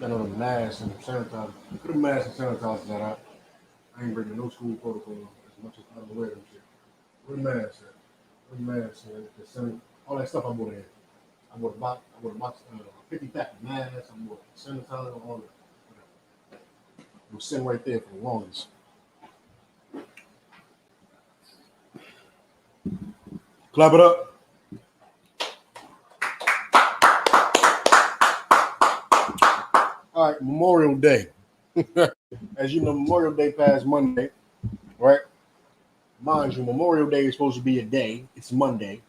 I know the mask and sanitizer. Put the mask and sanitizer that out. I ain't breaking no school protocol as much as I don't wear them shit. Where the mask at? Where the mask at? All that stuff I bought in. I bought a box, 50 pack of masks. I bought sanitizer, all that. It was sitting right there for the longest. Clap it up. All right, Memorial Day. As you know, Memorial Day passed Monday, right? Mind you, Memorial Day is supposed to be a day. It's Monday,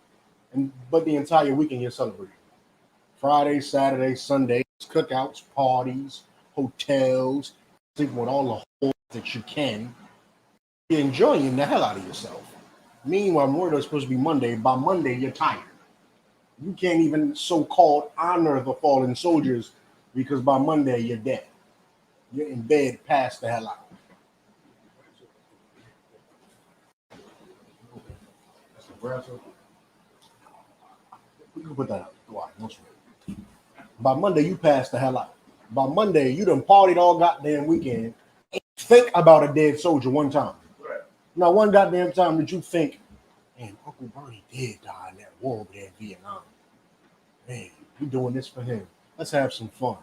but the entire weekend you're celebrating. Friday, Saturday, Sunday, cookouts, parties, hotels, sleeping with all the whores that you can. You're enjoying the hell out of yourself. Meanwhile, Memorial Day is supposed to be Monday. By Monday, you're tired. You can't even so-called honor the fallen soldiers because by Monday, you're dead. You're in bed, passed the hell out. That's aggressive. We can put that out. Why? No sweat. By Monday, you passed the hell out. By Monday, you done partied all goddamn weekend. And think about a dead soldier one time. Right. Now, one goddamn time that you think, man, Uncle Bernie did die in that war over there in Vietnam. Man, we doing this for him. Let's have some fun.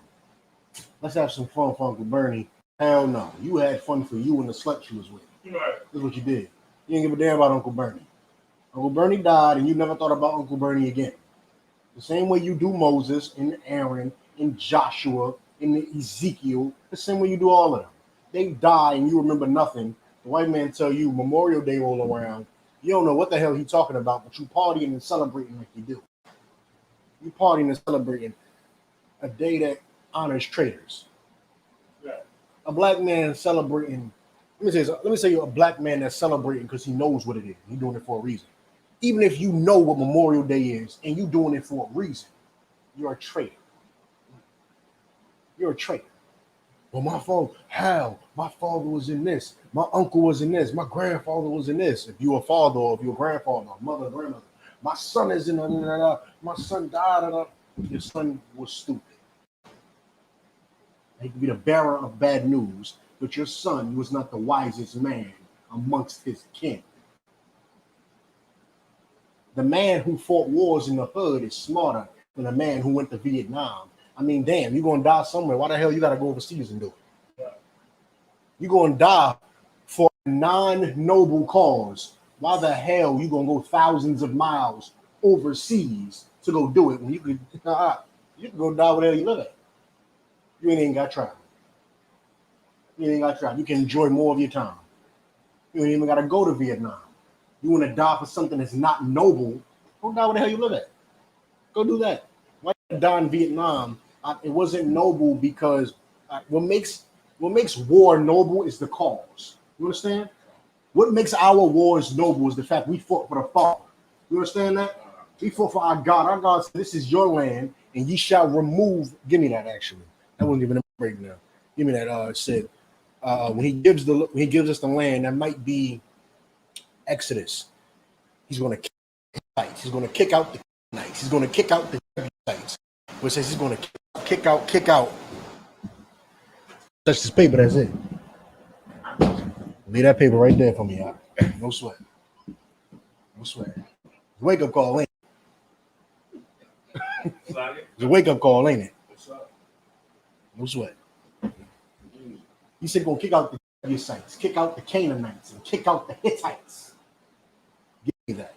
Let's have some fun for Uncle Bernie. Hell no. You had fun for you and the slut you was with. Right. That's what you did. You didn't give a damn about Uncle Bernie. Uncle Bernie died and you never thought about Uncle Bernie again. The same way you do Moses and Aaron and Joshua and Ezekiel, the same way you do all of them. They die and you remember nothing. The white man tell you Memorial Day roll around. You don't know what the hell he's talking about, but you partying and celebrating like you do. You partying and celebrating a day that honors traitors. Yeah. A black man celebrating. Let me say a black man that's celebrating because he knows what it is. He's doing it for a reason. Even if you know what Memorial Day is and you're doing it for a reason, you're a traitor. You're a traitor. Well, my father was in this. My uncle was in this. My grandfather was in this. If you're a father or if you're a grandfather, or mother, grandmother, my son is in my son died. Your son was stupid. He could be the bearer of bad news, but your son was not the wisest man amongst his kin. The man who fought wars in the hood is smarter than the man who went to Vietnam. I mean, damn, you're going to die somewhere. Why the hell you got to go overseas and do it? You're going to die for a non-noble cause. Why the hell you going to go thousands of miles overseas to go do it when you can go die wherever you live at? You ain't got to try. You ain't got to try. You can enjoy more of your time. You ain't even got to go to Vietnam. You want to die for something that's not noble, go die where the hell you live at. Go do that. Why die in Vietnam? It wasn't noble because what makes war noble is the cause. You understand? What makes our wars noble is the fact we fought for the Father. You understand that? We fought for our God. Our God said, this is your land, and ye shall remove. Give me that, actually. That wasn't even a break now. Give me that. It said, when he gives us the land, that might be Exodus. He's going to kick Hittites. He's going to kick out the Canaanites. He's going to kick out the Jebusites. Which says he's going to kick out. Touch this paper. That's it. Leave that paper right there for me. No sweat. No sweat. Wake up call, ain't it? It's a wake up call, ain't it? No sweat. He said, "Go kick out the Jebusites, kick out the Canaanites, and kick out the Hittites." Give me that.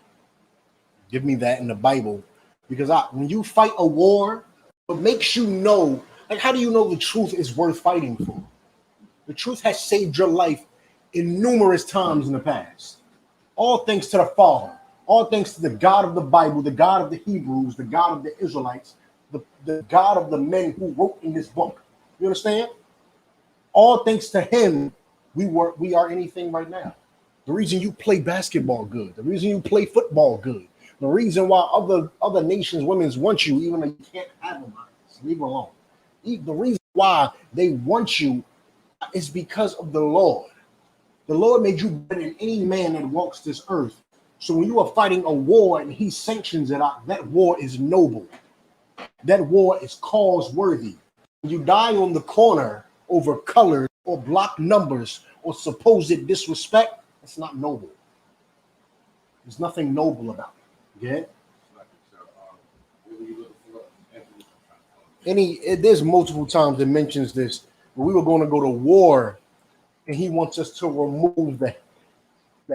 Give me that in the Bible, because when you fight a war, what makes you know, like, how do you know the truth is worth fighting for? The truth has saved your life in numerous times in the past. All thanks to the Father. All thanks to the God of the Bible, the God of the Hebrews, the God of the Israelites, the God of the men who wrote in this book. You understand? All thanks to him, we are anything right now. The reason you play basketball good, the reason you play football good, the reason why other nations' women want you, even though you can't have them, leave them alone. The reason why they want you is because of the Lord. The Lord made you better than any man that walks this earth. So when you are fighting a war and he sanctions it out, that war is noble. That war is cause worthy. You die on the corner over colors or block numbers or supposed disrespect. It's not noble. There's nothing noble about it. Okay? There's multiple times it mentions this. We were going to go to war, and he wants us to remove the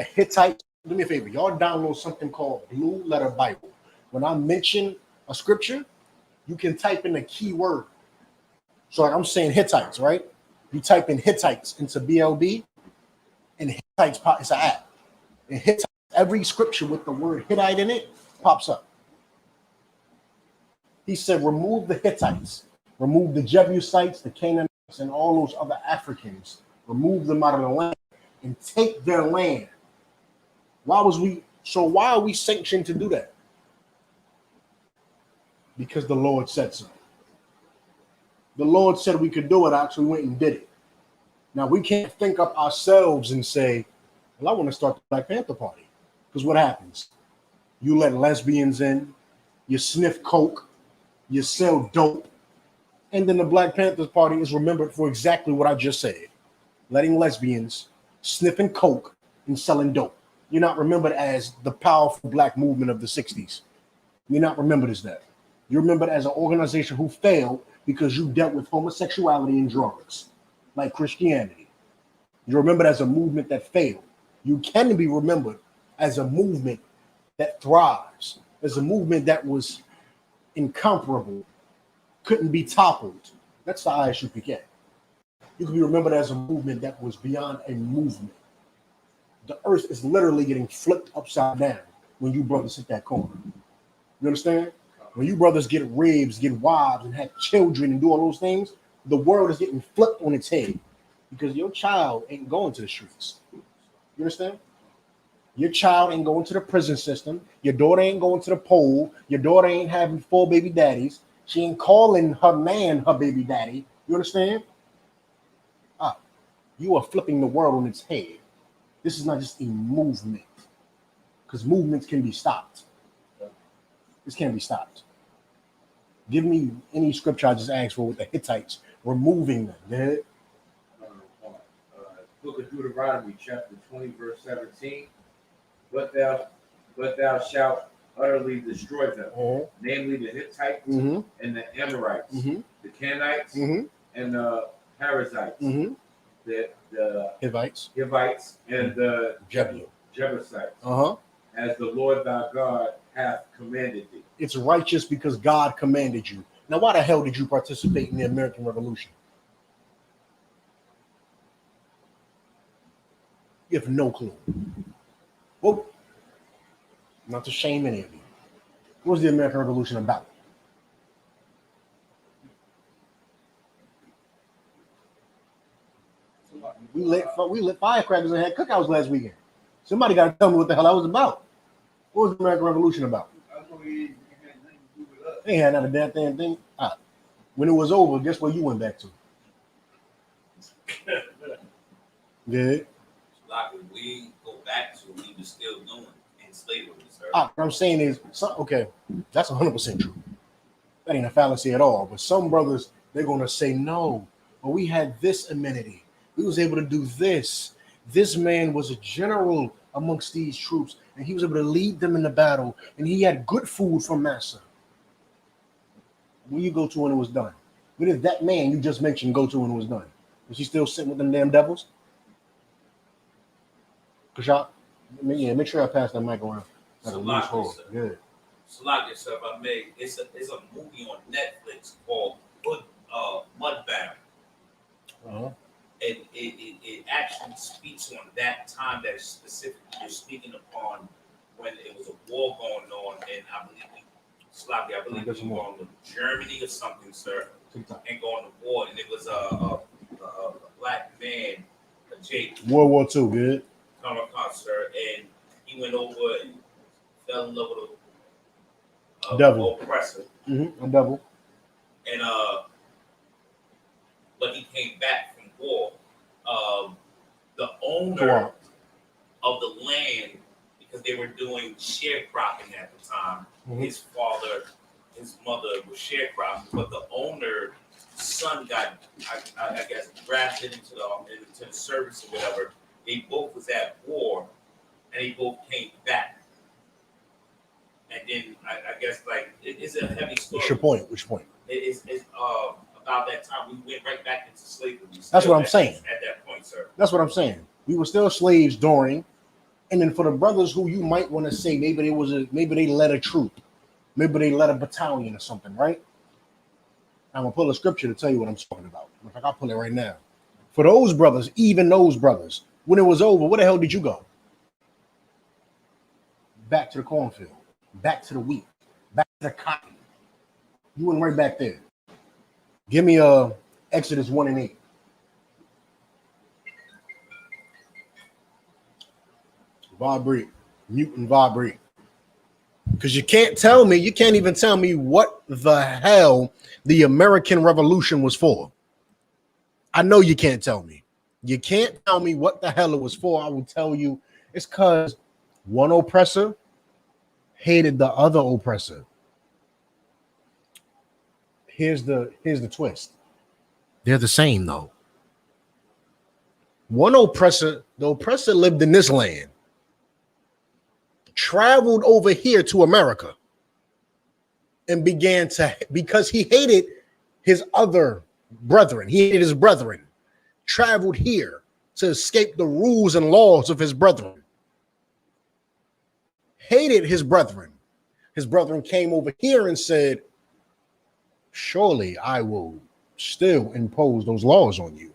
Hittites. Do me a favor, y'all download something called Blue Letter Bible. When I mention a scripture, you can type in a keyword. So like I'm saying Hittites, right? You type in Hittites into BLB, and Hittites pop. It's an app. And Hittites, every scripture with the word Hittite in it pops up. He said, remove the Hittites, remove the Jebusites, the Canaanites, and all those other Africans. Remove them out of the land and take their land. Why are we sanctioned to do that? Because the Lord said so. The Lord said we could do it. I actually went and did it. Now we can't think up ourselves and say, well, I want to start the Black Panther Party. Because what happens? You let lesbians in, you sniff coke, you sell dope, and then the Black Panthers Party is remembered for exactly what I just said. Letting lesbians, sniffing coke, and selling dope. You're not remembered as the powerful black movement of the 60s. You're not remembered as that. You're remembered as an organization who failed because you dealt with homosexuality and drugs, like Christianity. You're remembered as a movement that failed. You can be remembered as a movement that thrives, as a movement that was incomparable, couldn't be toppled. That's the I.S.U.P.K. You can be remembered as a movement that was beyond a movement. The earth is literally getting flipped upside down when you brothers hit that corner. You understand? When you brothers get ribs, get wives, and have children and do all those things, the world is getting flipped on its head because your child ain't going to the streets. You understand? Your child ain't going to the prison system. Your daughter ain't going to the pole. Your daughter ain't having 4 baby daddies. She ain't calling her man her baby daddy. You understand? You are flipping the world on its head. This is not just a movement, because movements can be stopped. This can't be stopped. Give me any scripture I just asked for with the Hittites, removing them. Book of Deuteronomy, chapter 20, verse 17. But thou shalt utterly destroy them, namely the Hittites and the Amorites, the Canaanites and the Perizzites, the Hivites and the Jebusites, as the Lord thy God hath commanded thee. It's righteous because God commanded you. Now, why the hell did you participate in the American Revolution? You have no clue. Well, not to shame any of you. What was the American Revolution about? We lit firecrackers and had cookouts last weekend. Somebody got to tell me what the hell that was about. What was the American Revolution about? They had not a damn thing. When it was over, guess where you went back to? Good. Like we go back to what we were still doing in slavery, sir. What I'm saying is, okay, that's 100% true. That ain't a fallacy at all. But some brothers, they're going to say, no, but we had this amenity. We was able to do this. This man was a general amongst these troops, and he was able to lead them in the battle, and he had good food from Massa. Where you go to when it was done? Where did that man you just mentioned go to when it was done? Was he still sitting with them damn devils? Cause y'all, yeah, make sure I pass that mic around. Good. So like this, if I may, it's a movie on Netflix called Mudbound. And it actually speaks on that time that specifically you're speaking upon when it was a war going on, and I believe we were going to Germany or something, sir, and going to war, and it was a black man, Jake. World War II, good. Come across, sir, and he went over and fell in love with a devil oppressor. A devil. And but he came back from war. The owner of the land, because they were doing sharecropping at the time. His father, his mother was sharecropping, but the owner son got, I guess, drafted into the service or whatever. They both was at war, and they both came back. And then I guess like it's a heavy story. What's your point? Which point? It's about that time we went right back into slavery. That's what I'm saying. At that point, sir. That's what I'm saying. We were still slaves during, and then for the brothers who you might want to say maybe they led a troop, maybe they led a battalion or something, right? I'm gonna pull a scripture to tell you what I'm talking about. In fact, I'll pull it right now. For those brothers, even those brothers, when it was over, where the hell did you go? Back to the cornfield, back to the wheat, back to the cotton. You went right back there. Give me Exodus 1:8. Vibrate, mute and vibrate. Because you can't even tell me what the hell the American Revolution was for. I know you can't tell me. You can't tell me what the hell it was for. I will tell you it's because one oppressor hated the other oppressor. Here's the twist. They're the same though. The oppressor lived in this land, traveled over here to America, and because he hated his other brethren, he hated his brethren, traveled here to escape the rules and laws of his brethren. Hated his brethren. His brethren came over here and said, surely I will still impose those laws on you.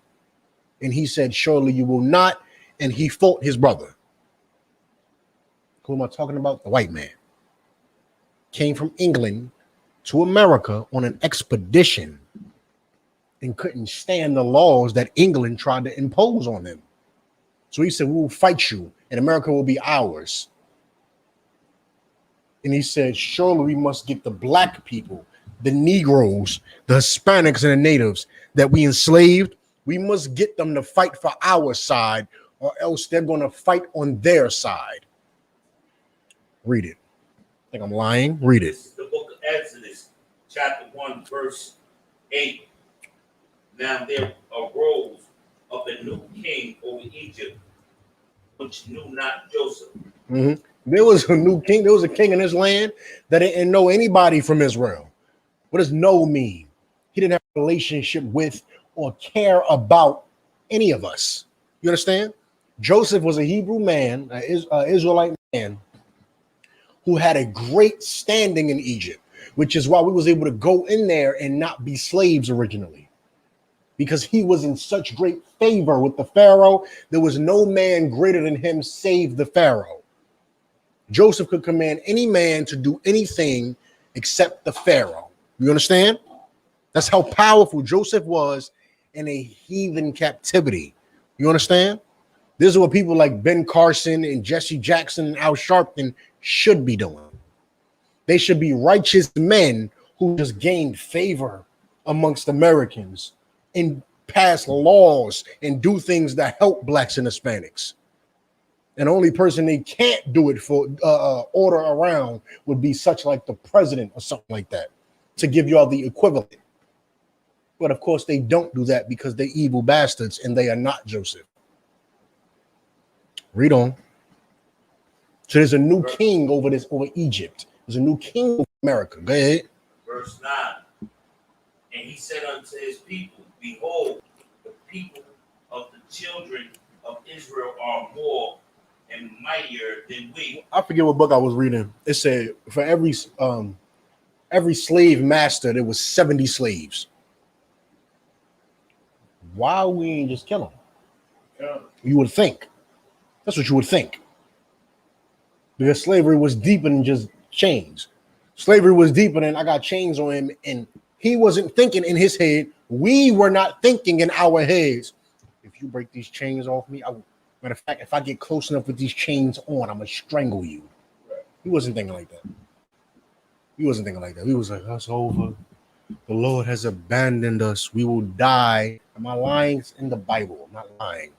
And he said, surely you will not. And he fought his brother. Who am I talking about? The white man. Came from England to America on an expedition and couldn't stand the laws that England tried to impose on him. So he said, we will fight you and America will be ours. And he said, surely we must get the black people, the Negroes, the Hispanics, and the natives that we enslaved. We must get them to fight for our side, or else they're going to fight on their side. Read it. I think I'm lying. Read it. This is the book of Exodus, chapter 1, verse 8. Now there arose up a new king over Egypt, which knew not Joseph. Mm-hmm. There was a new king. There was a king in this land that didn't know anybody from Israel. What does know mean? He didn't have a relationship with or care about any of us. You understand? Joseph was a Hebrew man, an Israelite man, who had a great standing in Egypt, which is why we was able to go in there and not be slaves originally, because he was in such great favor with the Pharaoh. There was no man greater than him save the Pharaoh. Joseph could command any man to do anything except the Pharaoh. You understand? That's how powerful Joseph was in a heathen captivity. You understand? This is what people like Ben Carson and Jesse Jackson and Al Sharpton should be doing. They should be righteous men who just gained favor amongst Americans and pass laws and do things that help blacks and Hispanics. And the only person they can't do it for order around would be such like the president or something like that to give y'all the equivalent. But of course they don't do that because they're evil bastards and they are not Joseph. Read on. So there's a new king over Egypt. There's a new king over America. Go ahead. Verse 9. And he said unto his people, behold, the people of the children of Israel are more and mightier than we. I forget what book I was reading. It said for every slave master, there was 70 slaves. Why we ain't just kill them? Yeah. You would think. That's what you would think. Because slavery was deeper than just chains. Slavery was deeper than I got chains on him, and he wasn't thinking in his head. We were not thinking in our heads. If you break these chains off me, matter of fact, if I get close enough with these chains on, I'm gonna strangle you. He wasn't thinking like that. He wasn't thinking like that. He was like, that's over. The Lord has abandoned us. We will die. Am I lying? It's in the Bible. I'm not lying.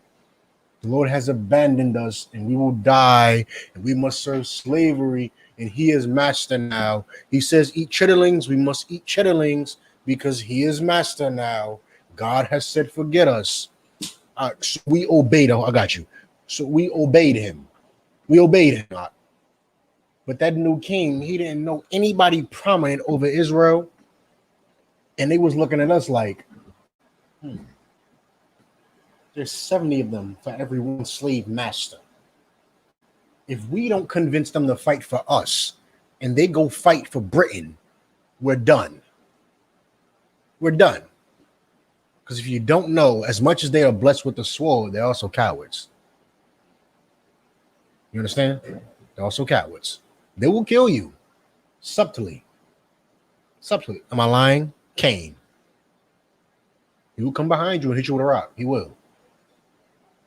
The Lord has abandoned us and we will die and we must serve slavery. And he is master now. He says, eat chitterlings. We must eat chitterlings. because he is master now. God has said, forget us. So we obeyed him. I got you. So we obeyed him. We obeyed him. But that new king, he didn't know anybody prominent over Israel. And they was looking at us like, there's 70 of them for every one slave master. If we don't convince them to fight for us and they go fight for Britain, we're done. We're done. Because if you don't know, as much as they are blessed with the sword, they're also cowards. You understand? They're also cowards. They will kill you subtly. Subtly. Am I lying? Cain. He will come behind you and hit you with a rock. He will.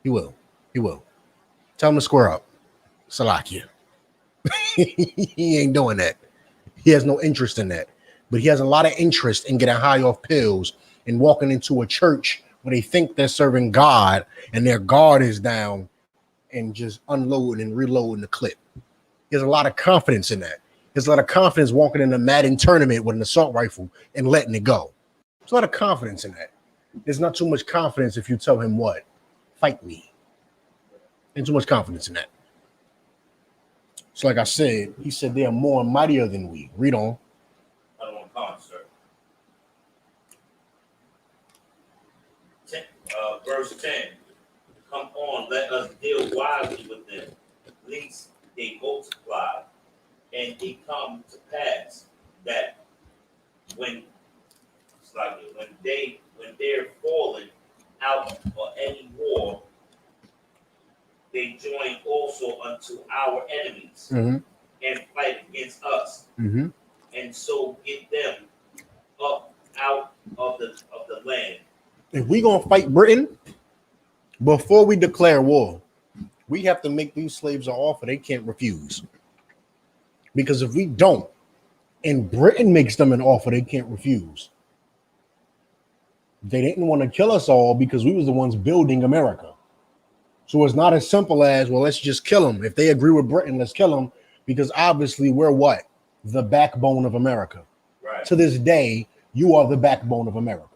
He will. He will. Tell him to square up. Salakia. He ain't doing that. He has no interest in that. But he has a lot of interest in getting high off pills and walking into a church where they think they're serving God and their guard is down and just unloading and reloading the clip. He has a lot of confidence in that. There's a lot of confidence walking in a Madden tournament with an assault rifle and letting it go. There's a lot of confidence in that. There's not too much confidence if you tell him what? Fight me. Ain't too much confidence in that. So like I said, he said they are more and mightier than we. Read on. I don't want to comment, sir. Verse 10. Come on, let us deal wisely with them, lest they multiply, and it come to pass that when they're fallen out for any war, they join also unto our enemies and fight against us, and so get them up out of the land. If we gonna fight Britain, before we declare war, we have to make these slaves an offer they can't refuse. Because if we don't, and Britain makes them an offer they can't refuse, they didn't want to kill us all because we was the ones building America. So it's not as simple as, well, let's just kill them. If they agree with Britain, let's kill them, because obviously we're what? The backbone of America. Right. To this day, you are the backbone of America.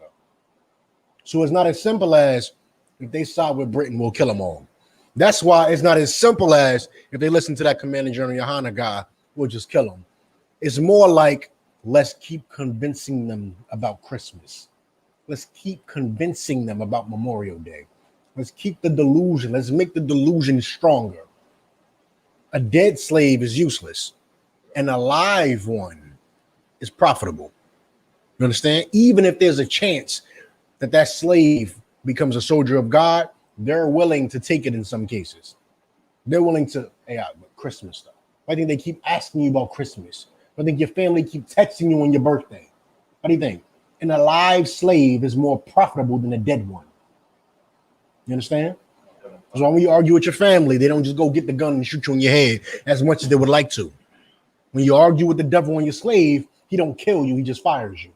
So it's not as simple as, if they side with Britain, we'll kill them all. That's why it's not as simple as, if they listen to that Commander General YAHANNA guy, we'll just kill them. It's more like, let's keep convincing them about Christmas. Let's keep convincing them about Memorial Day. Let's keep the delusion. Let's make the delusion stronger. A dead slave is useless. An alive one is profitable. You understand? Even if there's a chance that that slave becomes a soldier of God, they're willing to take it in some cases. They're willing to, hey, Christmas stuff. I think they keep asking you about Christmas. I think your family keep texting you on your birthday. What do you think? An alive slave is more profitable than a dead one. You understand? So when you argue with your family, they don't just go get the gun and shoot you in your head as much as they would like to. When you argue with the devil on your slave, he don't kill you, he just fires you.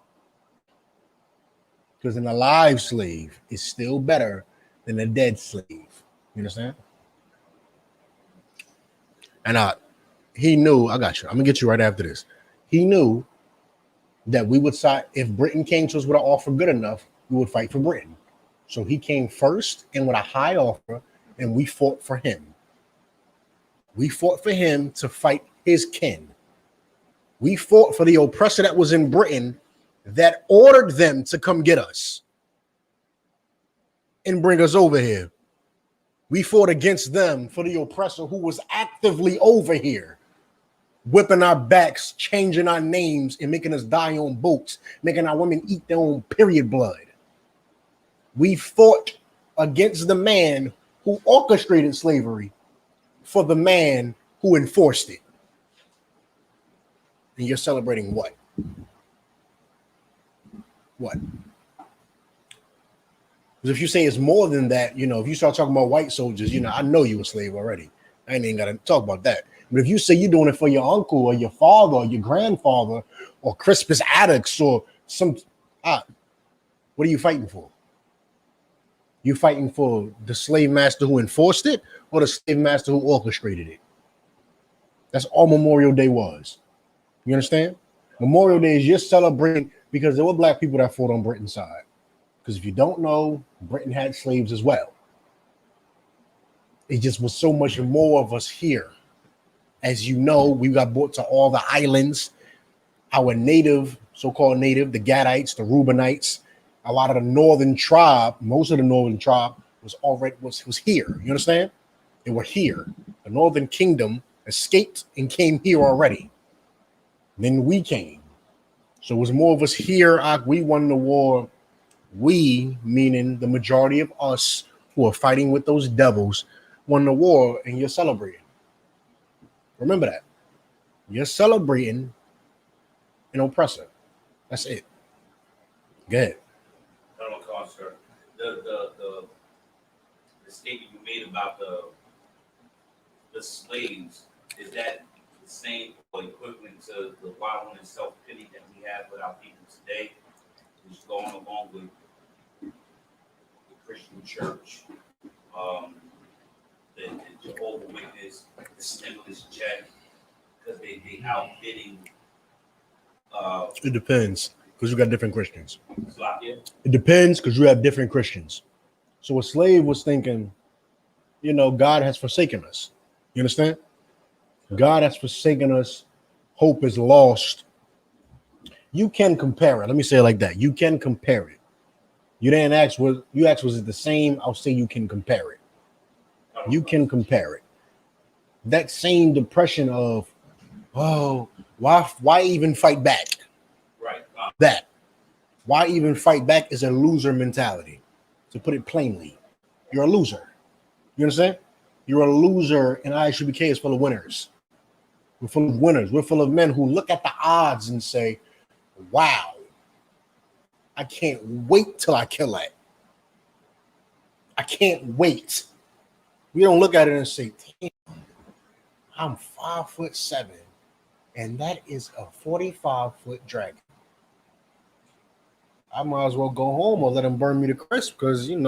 Because an alive slave is still better than a dead slave. You understand? And he knew, I got you. I'm gonna get you right after this. He knew that we would side, if Britain came to us with an offer good enough, we would fight for Britain. So he came first and with a high offer, and we fought for him. We fought for him to fight his kin. We fought for the oppressor that was in Britain that ordered them to come get us and bring us over here. We fought against them for the oppressor who was actively over here, whipping our backs, changing our names, and making us die on boats, making our women eat their own period blood. We fought against the man who orchestrated slavery for the man who enforced it. And you're celebrating what? What? Because if you say it's more than that, you know, if you start talking about white soldiers, you know, I know you a slave already. I ain't even got to talk about that. But if you say you're doing it for your uncle or your father or your grandfather or Crispus Attucks or some, what are you fighting for? You fighting for the slave master who enforced it or the slave master who orchestrated it? That's all Memorial Day was. You understand? Memorial Day is you're celebrating because there were black people that fought on Britain's side. Because if you don't know, Britain had slaves as well. It just was so much more of us here. As you know, we got brought to all the islands. Our native, so-called native, the Gadites, the Reubenites, a lot of the northern tribe, most of the northern tribe was here. You understand? They were here. The northern kingdom escaped and came here already. Then we came. So it was more of us here. We won the war. We, meaning the majority of us who are fighting with those devils, won the war, and you're celebrating. Remember that. You're celebrating an oppressor. That's it. Good. Colonel Carter, the statement you made about the slaves, is that the same or equivalent to the wallowing and self-pity that we have with our people today, which is going along with the Christian church, the Jehovah's Witness, the stimulus check, because they outbidding. It depends, because you got different Christians. Slovakia. It depends, because you have different Christians. So a slave was thinking, God has forsaken us. You understand? God has forsaken us. Hope is lost. You can compare it. Let me say it like that. You can compare it. You didn't ask, was it the same? I'll say you can compare it. You can compare it. That same depression of, oh, why even fight back? Right. That. Why even fight back is a loser mentality. To put it plainly, you're a loser. You understand? You're a loser, and I.S.U.P.K is full of winners. We're full of winners. We're full of men who look at the odds and say, wow, I can't wait till I kill that. I can't wait. We don't look at it and say, damn, I'm 5'7", and that is a 45-foot dragon. I might as well go home or let him burn me to crisp because, he's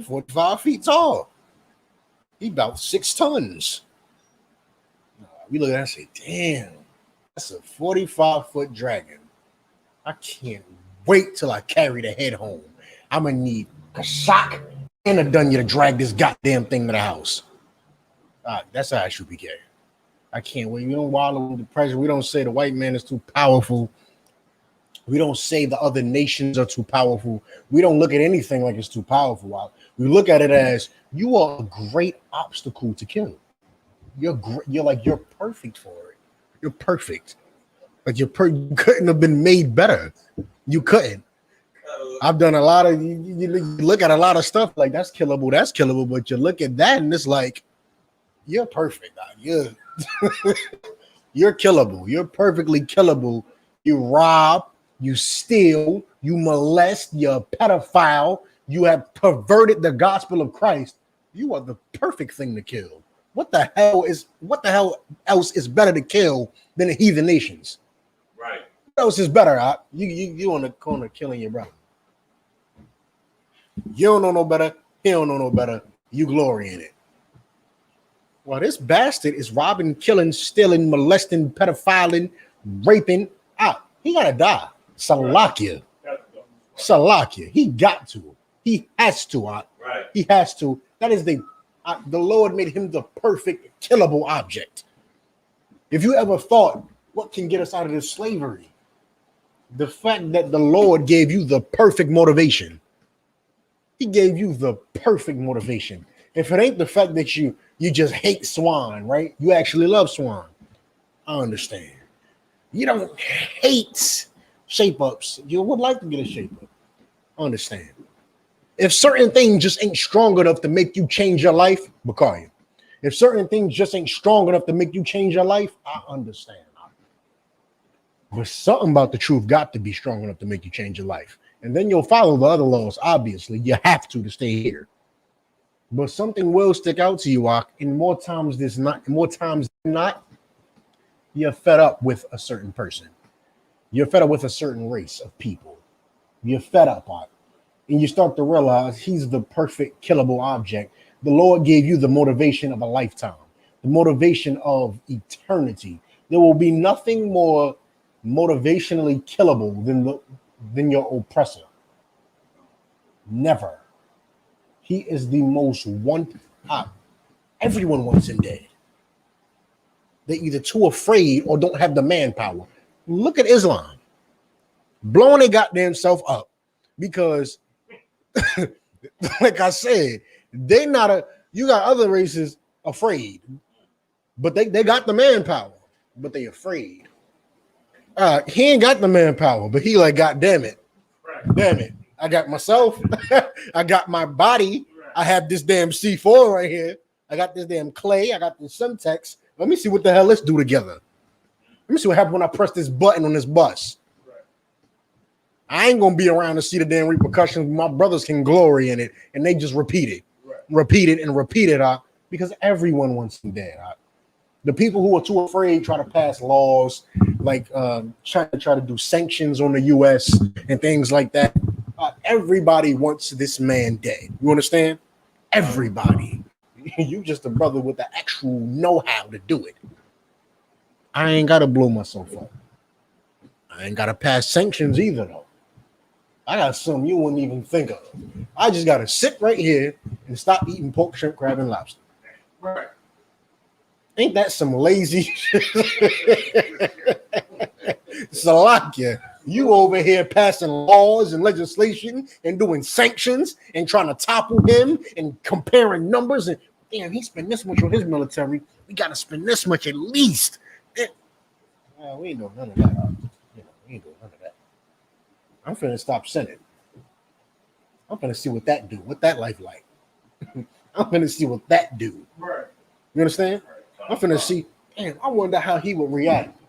45 feet tall. He about 6 tons. We look at it and say, damn, that's a 45-foot dragon. I can't wait till I carry the head home. I'm going to need a sock and a dunya to drag this goddamn thing to the house. That's how I.S.U.P.K. I can't wait. We don't wallow in depression. We don't say the white man is too powerful. We don't say the other nations are too powerful. We don't look at anything like it's too powerful. We look at it as you are a great obstacle to kill. You're perfect for it. You're perfect. Like you couldn't have been made better. You couldn't. I've done a lot of. You look at a lot of stuff like that's killable. But you look at that and it's like you're perfect. You're killable. You're perfectly killable. You rob. You steal, you molest, you're a pedophile, you have perverted the gospel of Christ. You are the perfect thing to kill. What the hell else is better to kill than the heathen nations? Right. What else is better? You on the corner killing your brother. You don't know no better. He don't know no better. You glory in it. Well, this bastard is robbing, killing, stealing, molesting, pedophiling, raping. He gotta die. Salakia. He got to. He has to. Right. He has to. That is the Lord made him the perfect killable object. If you ever thought, what can get us out of this slavery? The fact that the Lord gave you the perfect motivation. He gave you the perfect motivation. If it ain't the fact that you just hate swine, right? You actually love swine. I understand. You don't hate shape-ups. You would like to get a shape-up. Understand. If certain things just ain't strong enough to make you change your life, Bakari. If certain things just ain't strong enough to make you change your life, I understand. But something about the truth got to be strong enough to make you change your life. And then you'll follow the other laws, obviously. You have to stay here. But something will stick out to you, and more times than not, you're fed up with a certain person. You're fed up with a certain race of people. You're fed up on it. And you start to realize he's the perfect killable object. The Lord gave you the motivation of a lifetime, the motivation of eternity. There will be nothing more motivationally killable than your oppressor. Never. He is the most wanted. Everyone wants him dead. They're either too afraid or don't have the manpower. Look at Islam. Blowing their goddamn self up because, like I said, they not a. You got other races afraid, but they got the manpower, but they afraid. He ain't got the manpower, but he like, God damn it. Damn it. I got myself. I got my body. I have this damn C4 right here. I got this damn clay. I got this Semtex. Let me see what the hell let's do together. Let me see what happens when I press this button on this bus. I ain't gonna be around to see the damn repercussions. My brothers can glory in it, and they just repeat it, repeat it, because everyone wants them dead. The people who are too afraid try to pass laws like try to do sanctions on the U.S. and things like that. Everybody wants this man dead. You understand? Everybody. You just a brother with the actual know-how to do it. I ain't gotta blow myself up. I ain't gotta pass sanctions either, though. I got something you wouldn't even think of. I just gotta sit right here and stop eating pork, shrimp, crab, and lobster. Right. Ain't that some lazy shit? Salakia, you over here passing laws and legislation and doing sanctions and trying to topple him and comparing numbers and damn, he spent this much on his military. We gotta spend this much at least. We ain't doing none of that. We ain't doing none of that. I'm finna stop sinning. I'm finna see what that do. What that life like. I'm finna see what that do. Right. You understand? I'm finna see. Damn, I wonder how he would react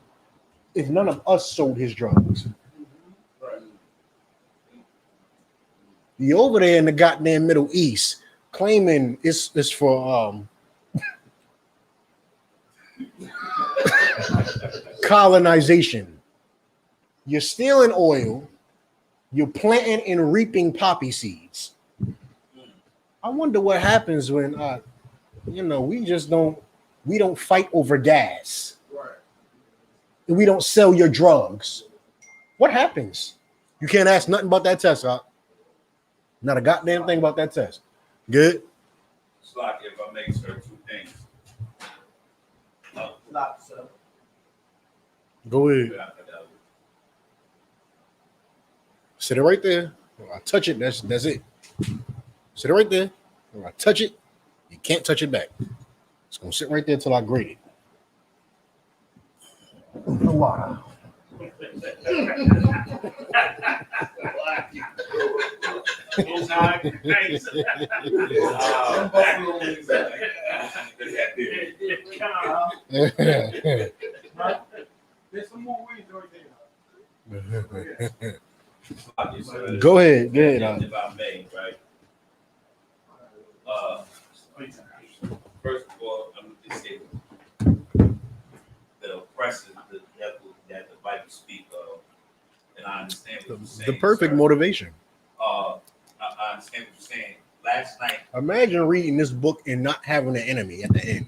if none of us sold his drugs. Right. He over there in the goddamn Middle East claiming it's for colonization. You're stealing oil. You're planting and reaping poppy seeds. I wonder what happens when we don't fight over gas. Right. We don't sell your drugs. What happens? You can't ask nothing about that test, huh? Not a goddamn thing about that test. Good? It's like if I make certain two things. Go ahead. Sit it right there. When I touch it, that's it. Sit it right there. When I touch it, you can't touch it back. It's gonna sit right there until I grade it. The water. There's some more ways right there. Go ahead. If I may, right? First of all, I'm just saying the oppressors that the Bible speak of, and I understand what you're saying. The perfect motivation. I understand what you're saying. Last night, Imagine reading this book and not having an enemy at the end.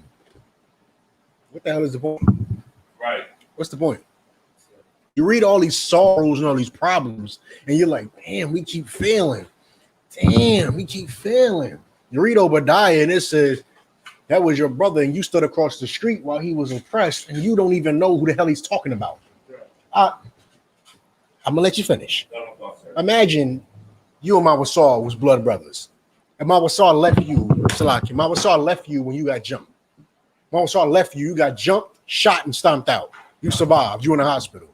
What the hell is the point? right? What's the point? You read all these sorrows and all these problems, and you're like, damn, we keep failing. Damn, we keep failing. You read Obadiah, and it says, that was your brother, and you stood across the street while he was oppressed, and you don't even know who the hell he's talking about. I'm going to let you finish. Imagine you and Mawasar was blood brothers. And Mawasar left you, Salaki. Mawasar left you when you got jumped. Mawasar left you, you got jumped, shot, and stomped out. You survived. You in the hospital.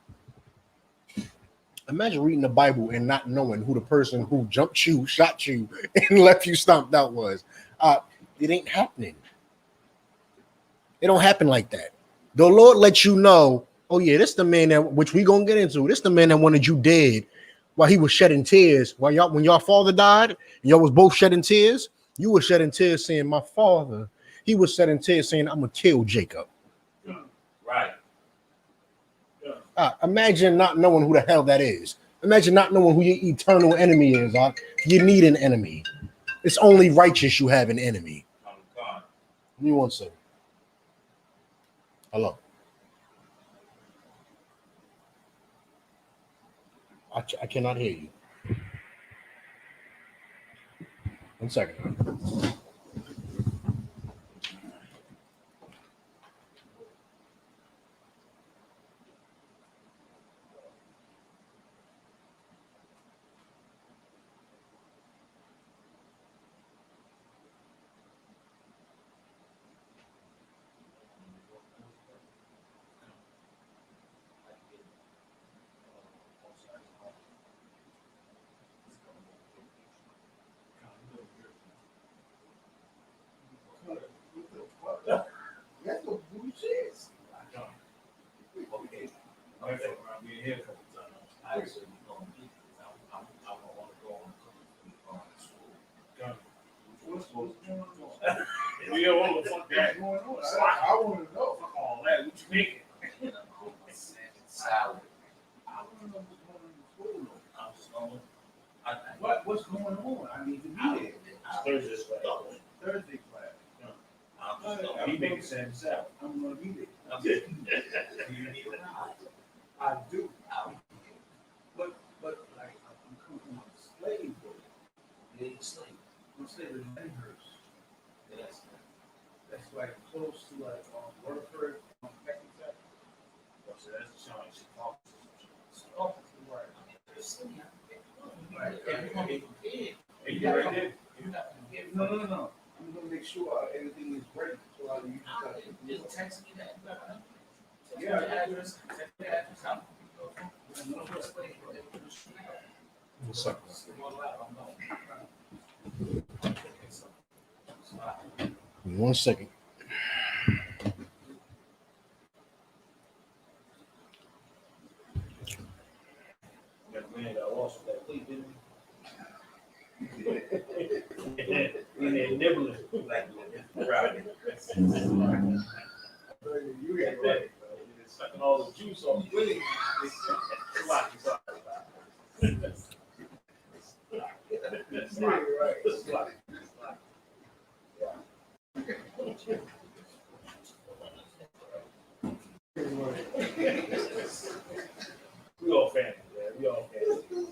Imagine reading the Bible and not knowing who the person who jumped you, shot you, and left you stomped out was. It ain't happening. It don't happen like that. The Lord lets you know, oh yeah, this the man that, which we gonna get into, this the man that wanted you dead while he was shedding tears. When y'all father died, and y'all was both shedding tears, you were shedding tears saying, my father. He was shedding tears saying, I'm gonna kill Jacob. Right. Imagine not knowing who the hell that is. Imagine not knowing who your eternal enemy is. You need an enemy. It's only righteous you have an enemy. Give me one second. Hello. I cannot hear you. 1 second. That's what Booty says. Okay. Okay. I've been here a couple times. I actually don't need it. I don't want to go on school. What's going on? We don't want to fuck that going on. I want to know. Fuck all that. What you making? Salad. I want to know what's going on in school. I'm just going. What's going on? I need to be there. Thursday class. Thursday class. I'm just going. He making salmon salad. I'm going to be there. I'm just. You need a ride. I do. But like I'm coming from a slave boat. You ain't asleep. I'm staying in Manhurst. Yes. That's like close to like Waterford, Mexico. So that's showing Chicago. Oh, right. Right. You're gonna be prepared. And you right there. You're not prepared. No. I'm gonna make sure everything is ready. So I use Just text me that. Yeah. The address. Text me the address. I'm 1 second. 1 second. That man got lost with that plate, didn't he? in there nibbling. Like, right. You ain't right. Sucking all the juice off. Really? We all family, man. We all family.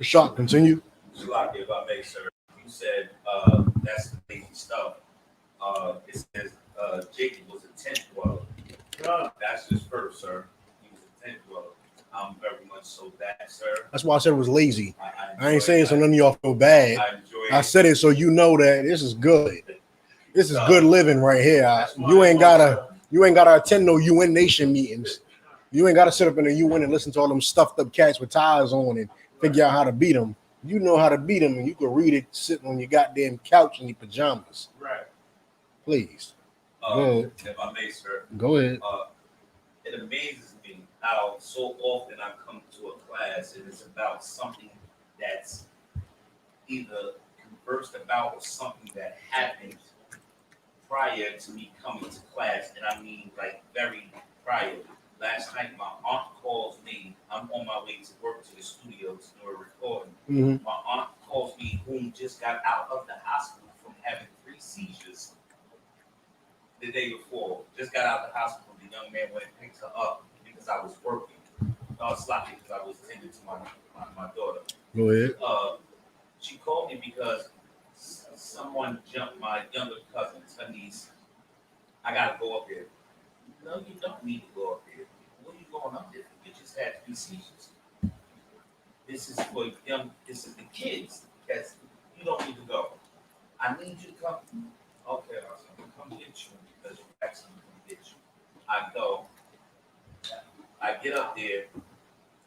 Kashak, continue. Shalak, if I may, sir. You said that's the lazy stuff. It says Jacob was a tent dweller. That's just first, sir. He was a tent dweller. I'm very much so that, sir. That's why I said it was lazy. I ain't saying so that. none of y'all feel bad. I enjoy I said it so you know that this is good. This is good living right here. You ain't gotta attend no UN Nation meetings. You ain't gotta sit up in the UN and listen to all them stuffed up cats with ties on and figure out how to beat them. You know how to beat them, and you can read it sitting on your goddamn couch in your pajamas. Right. Please. Go ahead. If I may, sir. Go ahead. It amazes me how so often I come to a class and it's about something that's either conversed about or something that happened prior to me coming to class, and I mean like very prior. Last night, my aunt calls me. I'm on my way to work to the studio to do a recording. Mm-hmm. My aunt calls me, whom just got out of the hospital from having 3 seizures the day before. Just got out of the hospital. The young man went and picked her up because I was working. Sloppy because I was tending to my daughter. Go ahead. She called me because someone jumped my younger cousin's, her niece. I gotta go up there. No, you don't need to go up there. What are you going up there for? You just had 3 seizures. This is for this is the kids. That's, you don't need to go. I need you to come. Okay, I'm gonna come get you because you're actually gonna get you. I go. I get up there.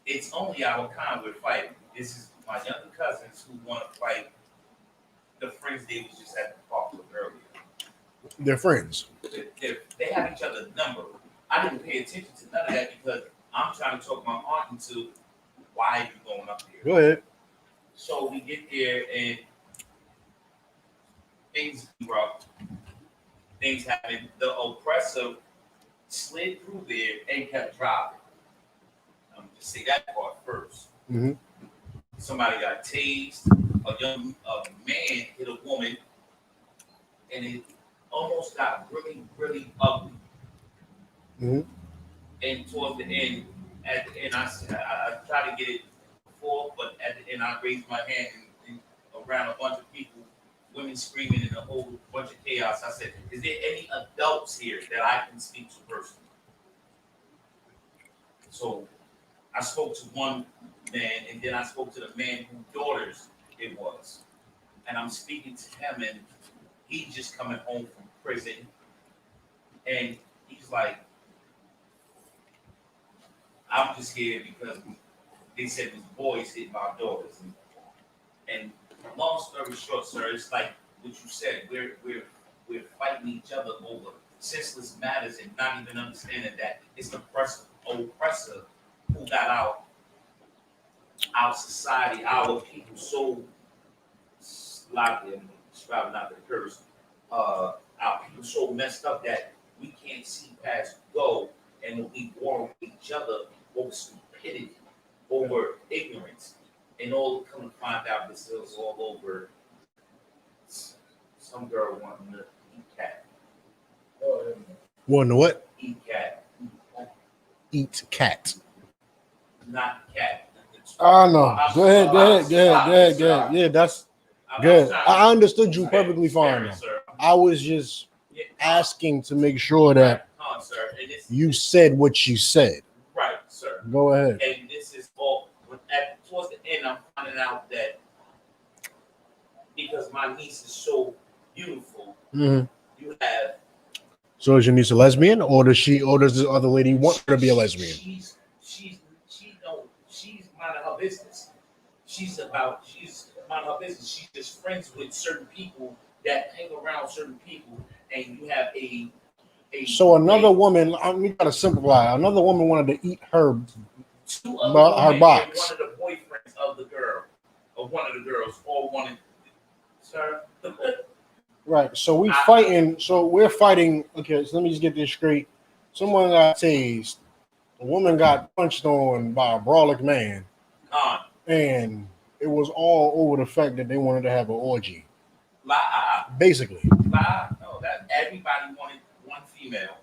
It's only our kind we're fighting. This is my younger cousins who want to fight the friends they was just at the park with earlier. They're friends. They have each other's number. I didn't pay attention to none of that because I'm trying to talk my aunt into why are you going up there. Go ahead. So we get there and things erupt. Things happen. The oppressor slid through there and kept driving. I'm gonna just say that part first. Mm-hmm. Somebody got tased. A man hit a woman, and it almost got really, really ugly. Mm-hmm. And towards the end, at the end, I tried to get it before, but at the end, I raised my hand and around a bunch of people, women screaming, and a whole bunch of chaos. I said, "Is there any adults here that I can speak to personally?" So I spoke to one man, and then I spoke to the man whose daughters it was, and I'm speaking to him, and he's just coming home from prison, and he's like, "I'm just here because they said these boys hit my daughters." And long story short, sir, it's like what you said. We're fighting each other over senseless matters and not even understanding that it's the oppressor who got our society, our people so sloppy, and describe not the curse, our people so messed up that we can't see past go, and we war with each other over stupidity, over ignorance, and all come to find out this is all over some girl wanting to eat cat. Wanting to what? Eat cat. Eat cat. Not cat. Oh no. Go ahead. Yeah, that's good. I understood you perfectly fine. I was just asking to make sure that you said what you said. Right, sir. Go ahead. And this is all towards the end. I'm finding out that because my niece is so beautiful, you have. So is your niece a lesbian, or does this other lady want her to be a lesbian? She's minding her business. She's minding her business. She's just friends with certain people that hang around certain people, and you have a. So another woman, we gotta simplify. Another woman wanted to eat her box. One of the boyfriends of the girl, or one of the girls, or one. Sir. Right. So we're fighting. Okay. So let me just get this straight. Someone got tased. A woman got punched on by a brolic man, and it was all over the fact that they wanted to have an orgy. Basically. No, that everybody wanted one female,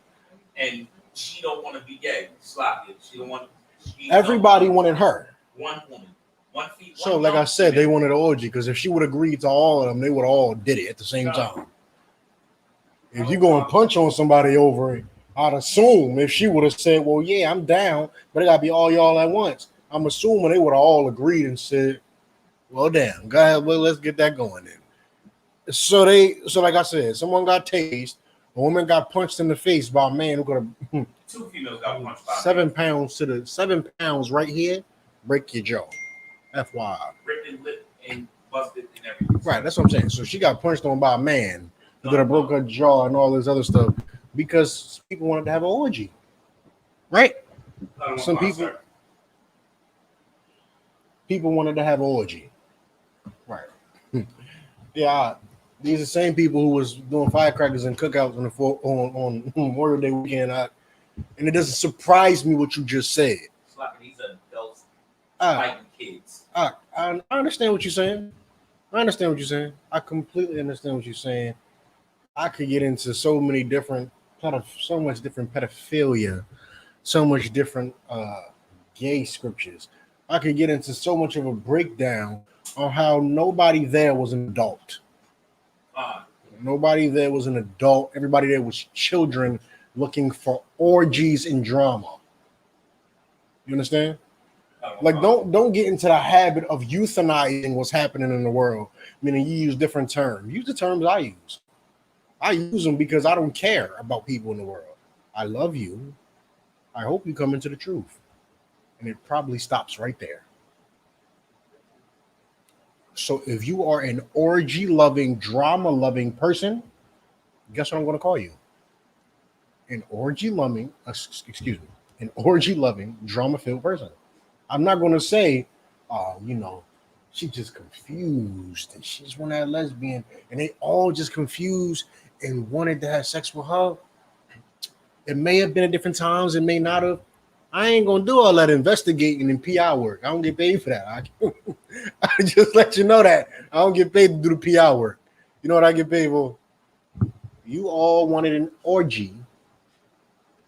and she don't want to be gay. Sloppy. She don't want. Everybody wanted her. One woman. One female. So, like I said, they wanted an orgy because if she would agree to all of them, they would all did it at the same time. If you go and punch on somebody over it, I'd assume if she would have said, "Well, yeah, I'm down, but it gotta be all y'all at once," I'm assuming they would have all agreed and said, "Well, damn, go ahead, well, let's get that going then." So like I said, someone got tased, a woman got punched in the face by a man who could have 2 females got punched by 7 pounds to the 7 pounds right here, break your jaw. FYI. Ripped and lip and busted and everything. Right, that's what I'm saying. So she got punched on by a man who could have broke her jaw and all this other stuff because people wanted to have an orgy. Right? Some people wanted to have an orgy. Right. Yeah. These are the same people who was doing firecrackers and cookouts on Memorial Day weekend. And it doesn't surprise me what you just said. It's like these adults fighting kids. I understand what you're saying. I completely understand what you're saying. I could get into so much different pedophilia, so much different gay scriptures. I could get into so much of a breakdown on how nobody there was an adult. Nobody there was an adult. Everybody there was children looking for orgies and drama. You understand? Like, don't get into the habit of euthanizing what's happening in the world. Meaning you use different terms. Use the terms I use. I use them because I don't care about people in the world. I love you. I hope you come into the truth. And it probably stops right there. So if you are an orgy-loving, drama-loving person, guess what I'm going to call you? An orgy-loving, drama-filled person. I'm not going to say, she's just confused and she's one that lesbian and they all just confused and wanted to have sex with her. It may have been at different times. It may not have. I ain't gonna do all that investigating and PI work. I don't get paid for that. I just let you know that I don't get paid to do the PI work. You know what I get paid for? You all wanted an orgy,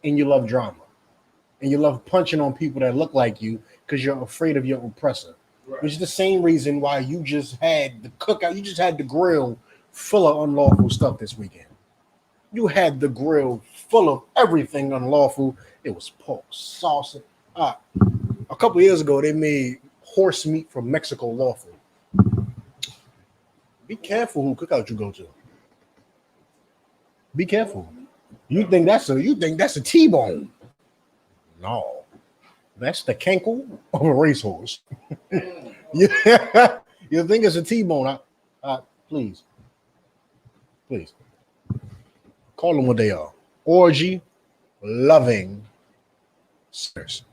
and you love drama, and you love punching on people that look like you because you're afraid of your oppressor. Right. Which is the same reason why you just had the cookout. You just had the grill full of unlawful stuff this weekend. You had the grill full of everything unlawful. It was pork, sausage. A couple years ago, they made horse meat from Mexico lawful. Be careful who cookout you go to. Be careful. You think that's a T-bone? No, that's the cankle of a racehorse. Yeah, you think it's a T-bone? Please. Call them what they are. Orgy loving sinners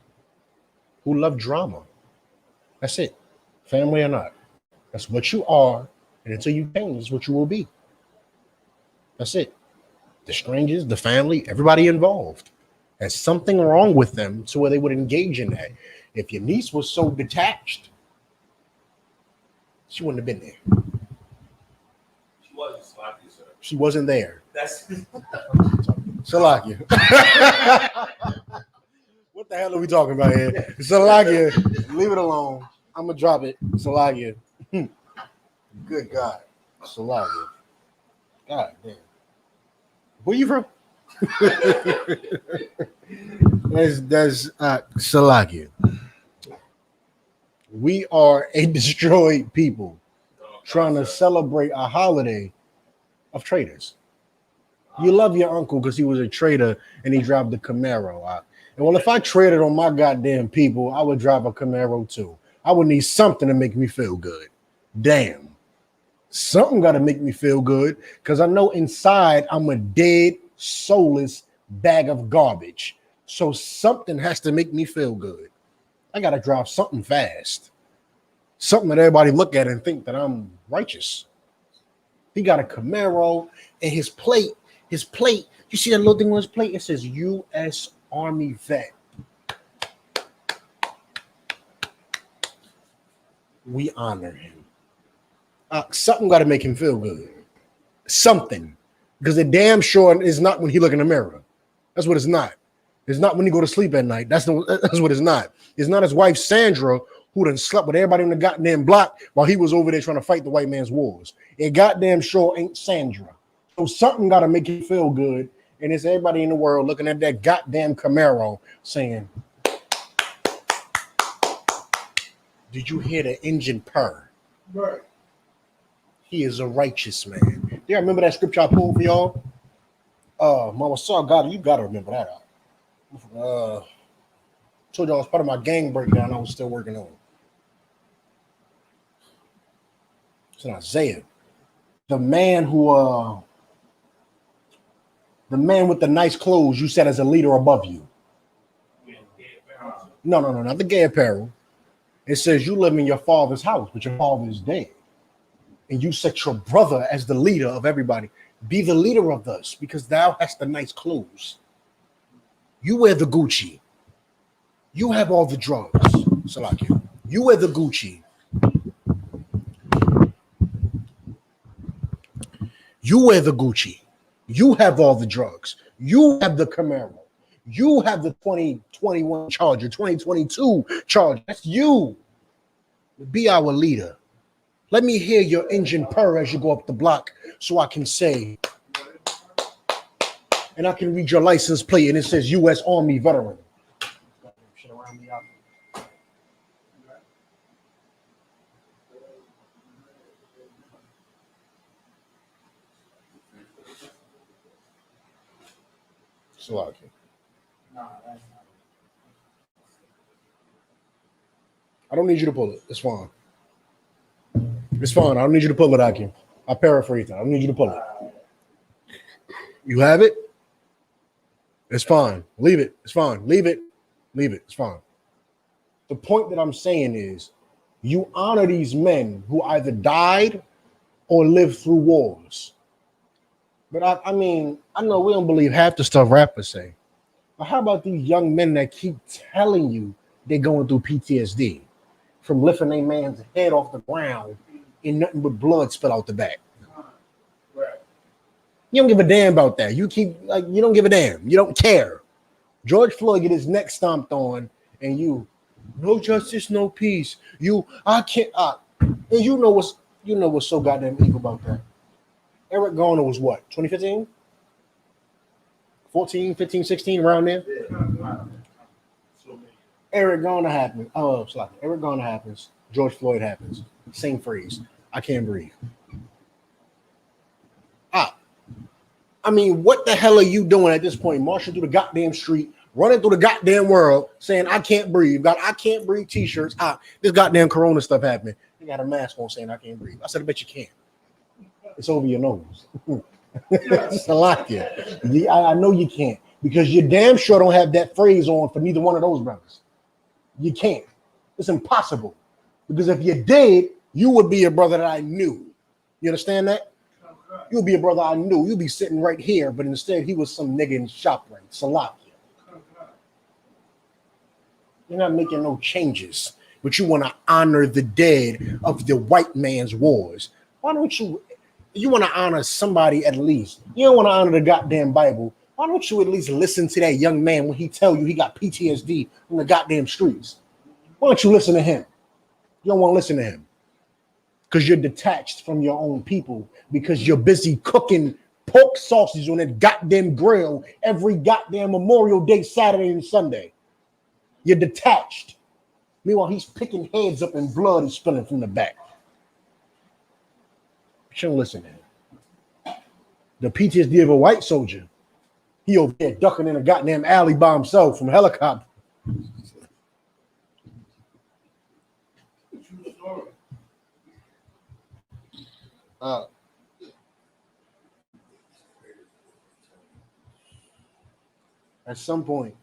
who love drama. That's it. Family or not. That's what you are. And until you change, it's what you will be. That's it. The strangers, the family, everybody involved has something wrong with them to where they would engage in that. If your niece was so detached, she wouldn't have been there. She wasn't sloppy, sir. She wasn't there. That's Salakia. What the hell are we talking about here? Salakia, leave it alone. I'm gonna drop it. Salakia. Good God. Salakia. God damn. Where you from? That's Salakia. We are a destroyed people trying to celebrate a holiday of traitors. You love your uncle because he was a traitor and he drive the Camaro out. And well, if I traded on my goddamn people, I would drive a Camaro too. I would need something to make me feel good. Damn. Something got to make me feel good because I know inside I'm a dead, soulless bag of garbage. So something has to make me feel good. I got to drive something fast. Something that everybody look at and think that I'm righteous. He got a Camaro and his plate, you see that little thing on his plate? It says U.S. Army vet. We honor him. Something got to make him feel good. Something. Because it damn sure is not when he look in the mirror. That's what it's not. It's not when he go to sleep at night. That's what it's not. It's not his wife, Sandra, who done slept with everybody on the goddamn block while he was over there trying to fight the white man's wars. It goddamn sure ain't Sandra. So something got to make you feel good. And it's everybody in the world looking at that goddamn Camaro saying, did you hear the engine purr? Right. He is a righteous man. Yeah, remember that scripture I pulled for y'all? Mama saw God, you got to remember that. Told y'all it was part of my gang breakdown I was still working on. It's in Isaiah. The man with the nice clothes you said as a leader above you. No, not the gay apparel. It says you live in your father's house, but your father is dead. And you set your brother as the leader of everybody. Be the leader of us because thou hast the nice clothes. You wear the Gucci. You have all the drugs. Salakia. You wear the Gucci. You wear the Gucci. You have all the drugs. You have the Camaro. You have the 2021 Charger, 2022 Charger. That's you. Be our leader. Let me hear your engine purr as you go up the block so I can say, and I can read your license plate and it says U.S. Army veteran. Salakia. I don't need you to pull it. It's fine. It's fine. I don't need you to pull it, Akim. I paraphrase that. I don't need you to pull it. You have it? It's fine. Leave it. It's fine. Leave it. Leave it. It's fine. The point that I'm saying is you honor these men who either died or lived through wars. But I mean, I know we don't believe half the stuff rappers say. But how about these young men that keep telling you they're going through PTSD from lifting a man's head off the ground and nothing but blood spill out the back? Right. You don't give a damn about that. You don't give a damn. You don't care. George Floyd get his neck stomped on, and you, no justice, no peace. I can't. And you know what's so goddamn evil about that? Eric Garner was what, 2015? 14, 15, 16, around there? Eric Garner happens. Eric Garner happens. George Floyd happens. Same phrase. I can't breathe. I mean, what the hell are you doing at this point? Marching through the goddamn street, running through the goddamn world, saying I can't breathe. Got I can't breathe t-shirts. This goddamn corona stuff happening. You got a mask on saying I can't breathe. I said, I bet you can. It's over your nose. It's a lot here. I know you can't, because you damn sure don't have that phrase on for neither one of those brothers. You can't. It's impossible. Because if you did, you would be a brother that I knew. You understand that? You'll be a brother I knew. You'll be sitting right here, but instead he was some nigga in ShopRite, Salakia. You're not making no changes, but you want to honor the dead of the white man's wars. Why don't you want to honor somebody at least? You don't want to honor the goddamn Bible. Why don't you at least listen to that young man when he tell you he got PTSD from the goddamn streets? Why don't you listen to him? You don't want to listen to him because you're detached from your own people, because you're busy cooking pork sausage on that goddamn grill every goddamn Memorial Day, Saturday and Sunday. You're detached. Meanwhile, he's picking heads up and blood is spilling from the back. You shouldn't listen to him. The PTSD of a white soldier, he over there ducking in a goddamn alley by himself from a helicopter. At some point,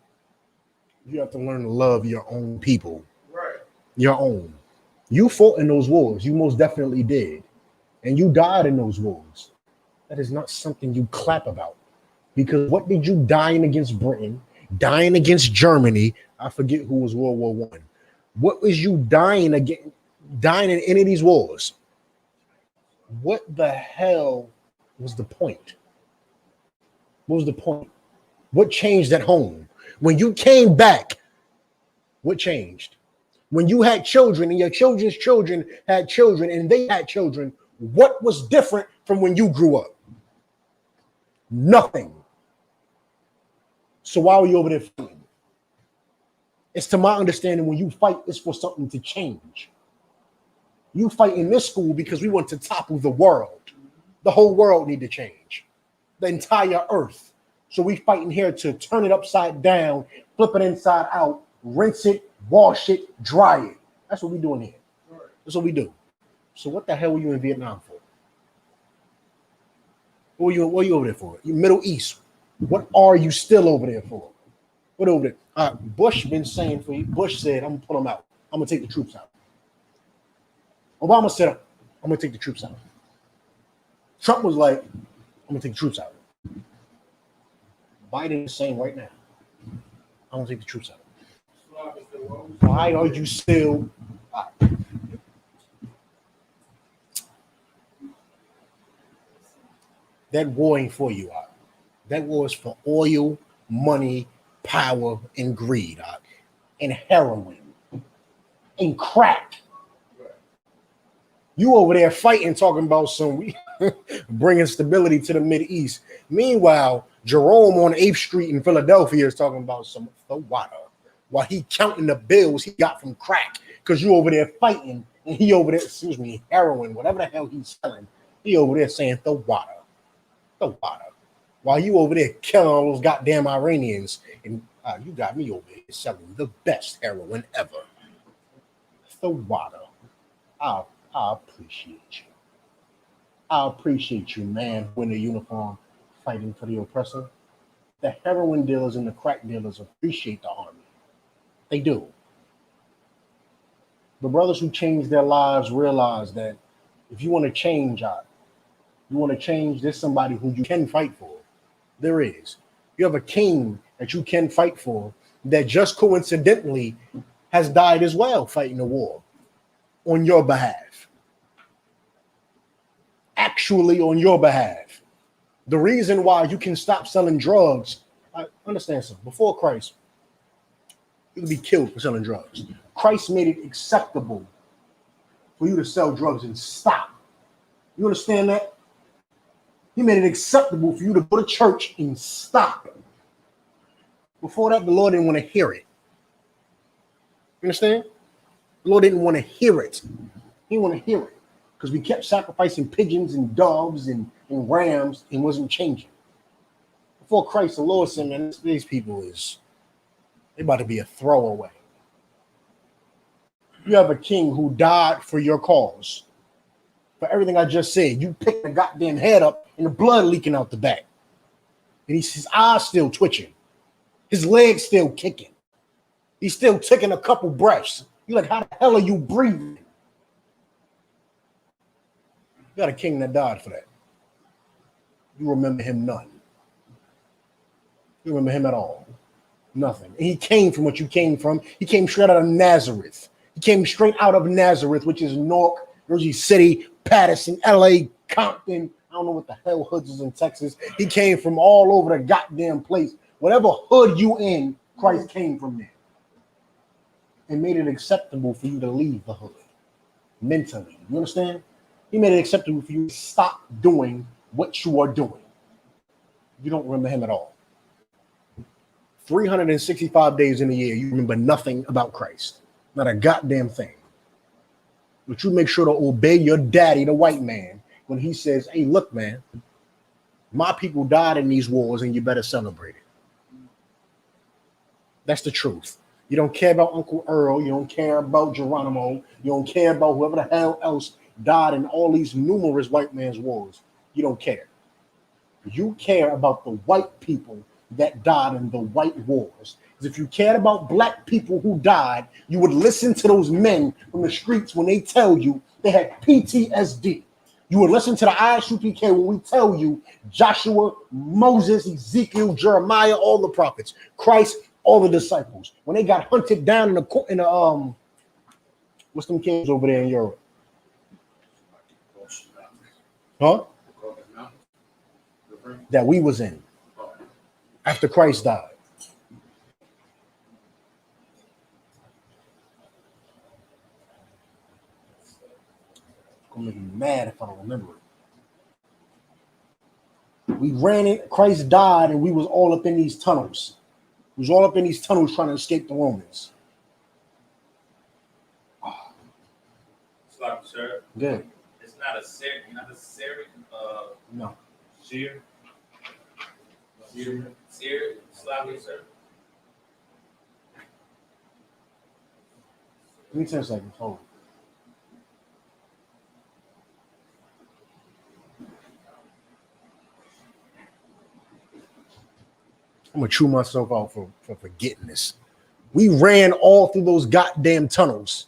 you have to learn to love your own people. Right. Your own. You fought in those wars. You most definitely did. And you died in those wars. That is not something you clap about. Because what did you dying against Britain, dying against Germany? I forget who was World War I. What was you dying against, dying in any of these wars? What the hell was the point? What was the point? What changed at home? When you came back, what changed? When you had children and your children's children had children and they had children, what was different from when you grew up? Nothing. So why were you over there fighting? It's to my understanding, when you fight, it's for something to change. You fight in this school because we want to topple the world. The whole world need to change. The entire earth. So we fighting here to turn it upside down, flip it inside out, rinse it, wash it, dry it. That's what we doing here. That's what we do. So what the hell were you in Vietnam for? What are you over there for? You Middle East. What are you still over there for? What over there? Bush been saying for you. Bush said, I'm gonna pull them out. I'm gonna take the troops out. Obama said, I'm gonna take the troops out. Trump was like, I'm gonna take the troops out. Biden is saying right now, I'm gonna take the troops out. Why are you still? That war ain't for you. That war is for oil, money, power, and greed, and heroin, and crack. You over there fighting, talking about some bringing stability to the Mideast. Meanwhile, Jerome on 8th Street in Philadelphia is talking about some the water, while he counting the bills he got from crack, because you over there fighting, and he over there, heroin, whatever the hell he's selling, he over there saying the water. While you over there killing all those goddamn Iranians, and you got me over here selling the best heroin ever. The water. I appreciate you. I appreciate you, man, in the uniform fighting for the oppressor. The heroin dealers and the crack dealers appreciate the army. They do. The brothers who changed their lives realize that if you want to change, there's somebody who you can fight for. There is. You have a king that you can fight for that just coincidentally has died as well fighting the war on your behalf. Actually on your behalf. The reason why you can stop selling drugs, I understand something. Before Christ, you could be killed for selling drugs. Christ made it acceptable for you to sell drugs and stop. You understand that? He made it acceptable for you to go to church and stop. Before that, the Lord didn't want to hear it. You understand? The Lord didn't want to hear it. He didn't want to hear it because we kept sacrificing pigeons and doves and rams and wasn't changing. Before Christ, the Lord said, man, these people they about to be a throwaway. You have a king who died for your cause. For everything I just said, you pick the goddamn head up and the blood leaking out the back. And his eyes still twitching. His legs still kicking. He's still taking a couple breaths. You're like, how the hell are you breathing? You got a king that died for that. You remember him none. You remember him at all. Nothing. And he came from what you came from. He came straight out of Nazareth. He came straight out of Nazareth, which is Newark, Jersey City, Patterson, LA, Compton. I don't know what the hell hoods is in Texas. He came from all over the goddamn place. Whatever hood you in, Christ came from there. And made it acceptable for you to leave the hood. Mentally. You understand? He made it acceptable for you to stop doing what you are doing. You don't remember him at all. 365 days in a year, you remember nothing about Christ. Not a goddamn thing. But you make sure to obey your daddy, the white man, when he says, hey, look, man, my people died in these wars and you better celebrate it. That's the truth. You don't care about Uncle Earl. You don't care about Geronimo. You don't care about whoever the hell else died in all these numerous white man's wars. You don't care. You care about the white people that died in the white wars. Because if you cared about black people who died, you would listen to those men from the streets when they tell you they had PTSD. You would listen to the I.S.U.P.K when we tell you Joshua, Moses, Ezekiel, Jeremiah, all the prophets, Christ, all the disciples. When they got hunted down in the what's them caves over there in Europe? Huh? That we was in after Christ died. It's gonna make me mad if I don't remember it. We ran it, Christ died, and we was all up in these tunnels. We was all up in these tunnels trying to escape the Romans. Sloppy, sir. Good. It's not a Syrian, No. Seer. Sloppy, sir. Give me 10 seconds. Hold on. I'm gonna chew myself out for forgetting this. We ran all through those goddamn tunnels,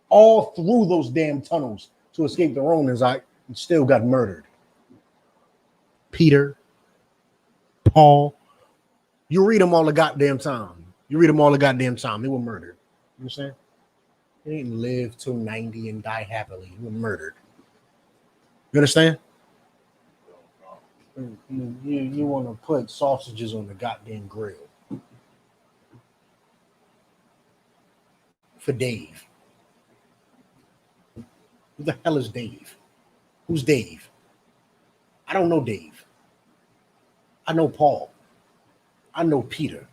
all through those damn tunnels to escape the Romans. I still got murdered. Peter, Paul, you read them all the goddamn time. They were murdered. You understand? They didn't live till 90 and die happily. You were murdered. You understand? You want to put sausages on the goddamn grill for Dave. Who the hell is Dave? Who's Dave? I don't know Dave. I know Paul. I know Peter.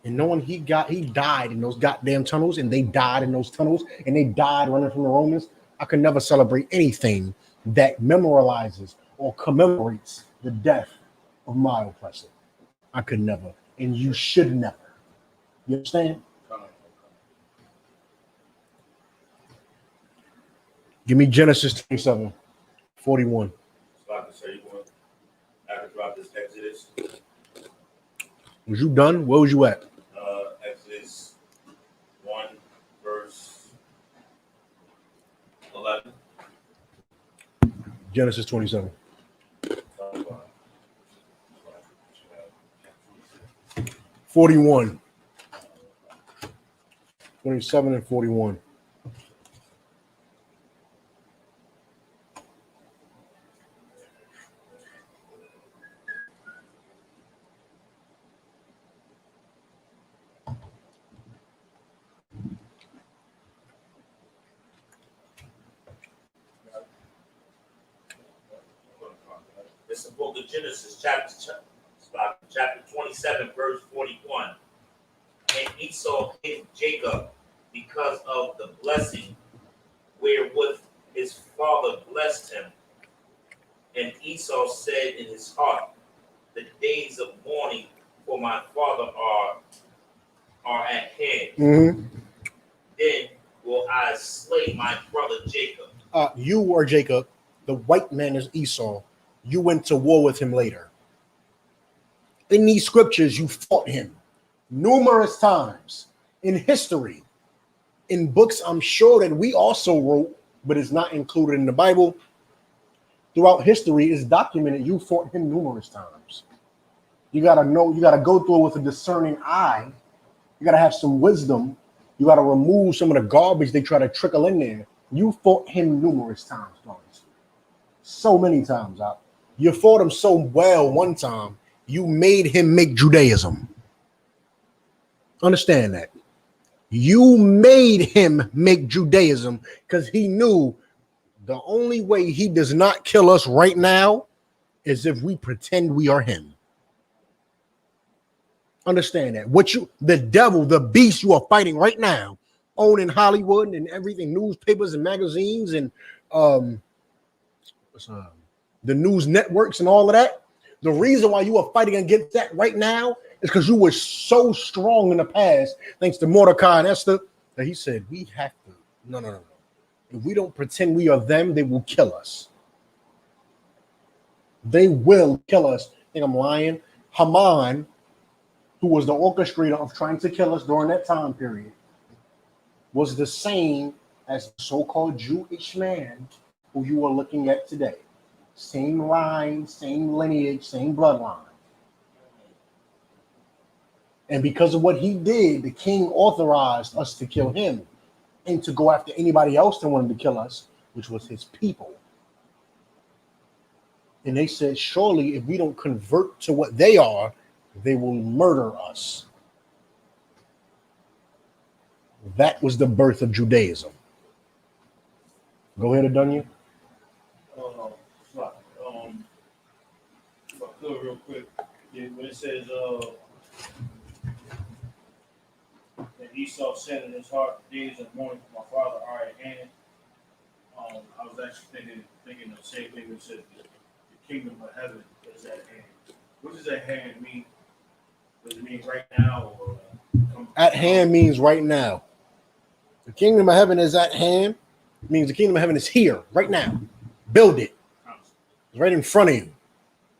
And knowing he died in those goddamn tunnels, and they died in those tunnels, and they died running from the Romans, I could never celebrate anything that memorializes or commemorates the death of my oppressor. I could never, and you should never. You understand? Give me Genesis 27:41. Sloppy, sir. You want to drop this Exodus? Was you done? Where was you at? Exodus 1, verse 11. Genesis 27. 41. 27 and 41. It's the book of Genesis, chapter 27, verse 41. And Esau hit Jacob because of the blessing wherewith his father blessed him. And Esau said in his heart, the days of mourning for my father are at hand. Mm-hmm. Then will I slay my brother Jacob. You are Jacob. The white man is Esau. You went to war with him later. In these scriptures, you fought him numerous times in history, in books I'm sure that we also wrote, but it's not included in the Bible. Throughout history, is documented you fought him numerous times. You got to know, you got to go through it with a discerning eye. You got to have some wisdom. You got to remove some of the garbage they try to trickle in there. You fought him numerous times, guys. So many times. You fought him so well one time, you made him make Judaism. Understand that. You made him make Judaism because he knew the only way he does not kill us right now is if we pretend we are him. Understand that. The devil, the beast you are fighting right now, owning Hollywood and everything, newspapers and magazines and the news networks and all of that. The reason why you are fighting against that right now is because you were so strong in the past, thanks to Mordecai and Esther, that he said, we have to. No. If we don't pretend we are them, they will kill us. They will kill us. I think I'm lying. Haman, who was the orchestrator of trying to kill us during that time period, was the same as the so-called Jewish man who you are looking at today. Same line, same lineage, same bloodline. And because of what he did, the king authorized us to kill him and to go after anybody else that wanted to kill us, which was his people. And they said, surely if we don't convert to what they are, they will murder us. That was the birth of Judaism. Go ahead, Adunya. If I could real quick, when it says that Esau said in his heart, the days of mourning for my father are at hand. I was actually thinking the same thing when it said the kingdom of heaven is at hand. What does that hand mean? Does it mean right now or at hand means right now. The kingdom of heaven is at hand means the kingdom of heaven is here right now. Build it. It's right in front of you.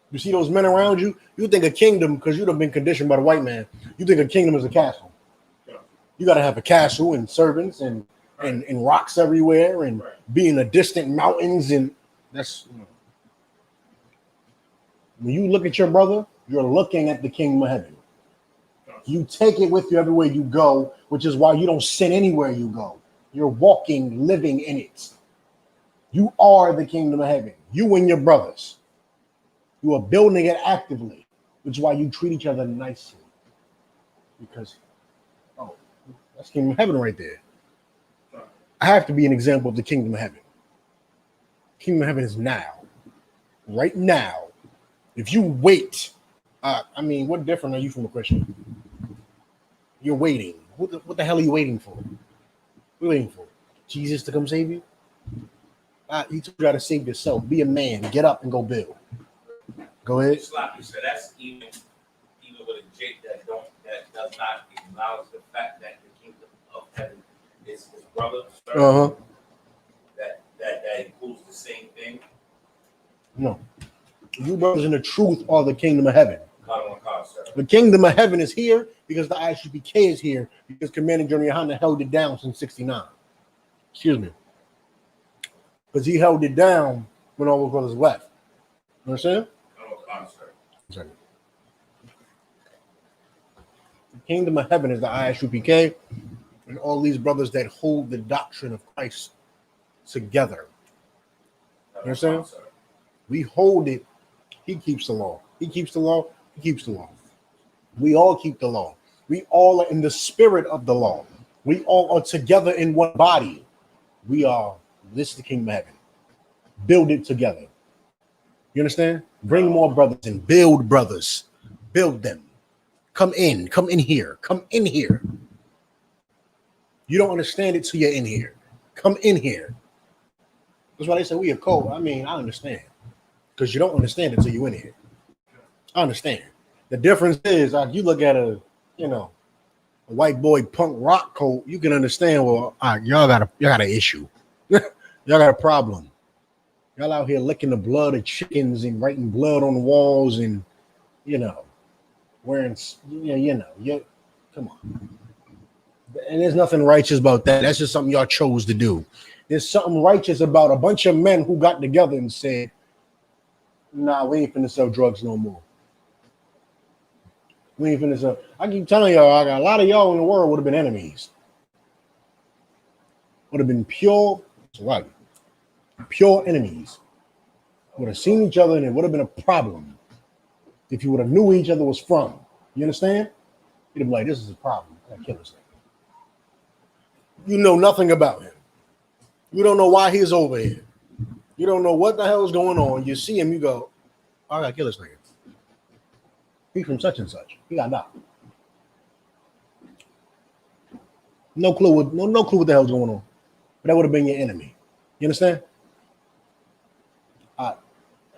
You see those men around you? You think a kingdom, because you've been conditioned by the white man, you think a kingdom is a castle. You got to have a castle and servants and rocks everywhere and be in the distant mountains. And that's, when you look at your brother, you're looking at the kingdom of heaven. You take it with you everywhere you go, which is why you don't sin anywhere you go. You're walking, living in it. You are the kingdom of heaven. You and your brothers. You are building it actively, which is why you treat each other nicely. Because, that's kingdom of heaven right there. I have to be an example of the kingdom of heaven. Kingdom of heaven is now. Right now. If you wait, what different are you from a Christian? You're waiting. What the hell are you waiting for? What are you waiting for? Jesus to come save you? He told you how to save yourself. Be a man. Get up and go build. Go ahead. It's like you said, that's even with a Jake that does not acknowledge the fact that the kingdom of heaven is his brother. That includes the same thing. No. You brothers in the truth are the kingdom of heaven. The kingdom of heaven is here because the I.S.U.P.K is here because Commanding General YAHANNA held it down since 69. Excuse me. Because he held it down when all those brothers left. You understand? Kingdom of heaven is the I.S.U.P.K. and all these brothers that hold the doctrine of Christ together. You understand? We hold it. He keeps the law. He keeps the law. He keeps the law. We all keep the law. We all are in the spirit of the law. We all are together in one body. We are, this is the kingdom of heaven. Build it together. You understand? Bring more brothers and build brothers. Build them. Come in here. Come in here. You don't understand it till you're in here. Come in here. That's why they say we a cult. I mean, I understand. Because you don't understand it till you're in here. I understand. The difference is, like, you look at a white boy punk rock coat, you can understand, well, y'all got an issue. Y'all got a problem. Y'all out here licking the blood of chickens and writing blood on the walls and, wearing, come on. And there's nothing righteous about that. That's just something y'all chose to do. There's something righteous about a bunch of men who got together and said, nah, we ain't finna sell drugs no more. We ain't finna sell. I keep telling y'all, a lot of y'all in the world would have been enemies. Would have been pure enemies. Would have seen each other and it would have been a problem if you would have knew where each other was from. You understand? You'd have been like, this is a problem. I gotta kill this thing. You know nothing about him. You don't know why he's over here. You don't know what the hell is going on. You see him, you go, I gotta kill this nigga. He's from such and such. He got knocked. No clue what the hell's going on. But that would have been your enemy. You understand?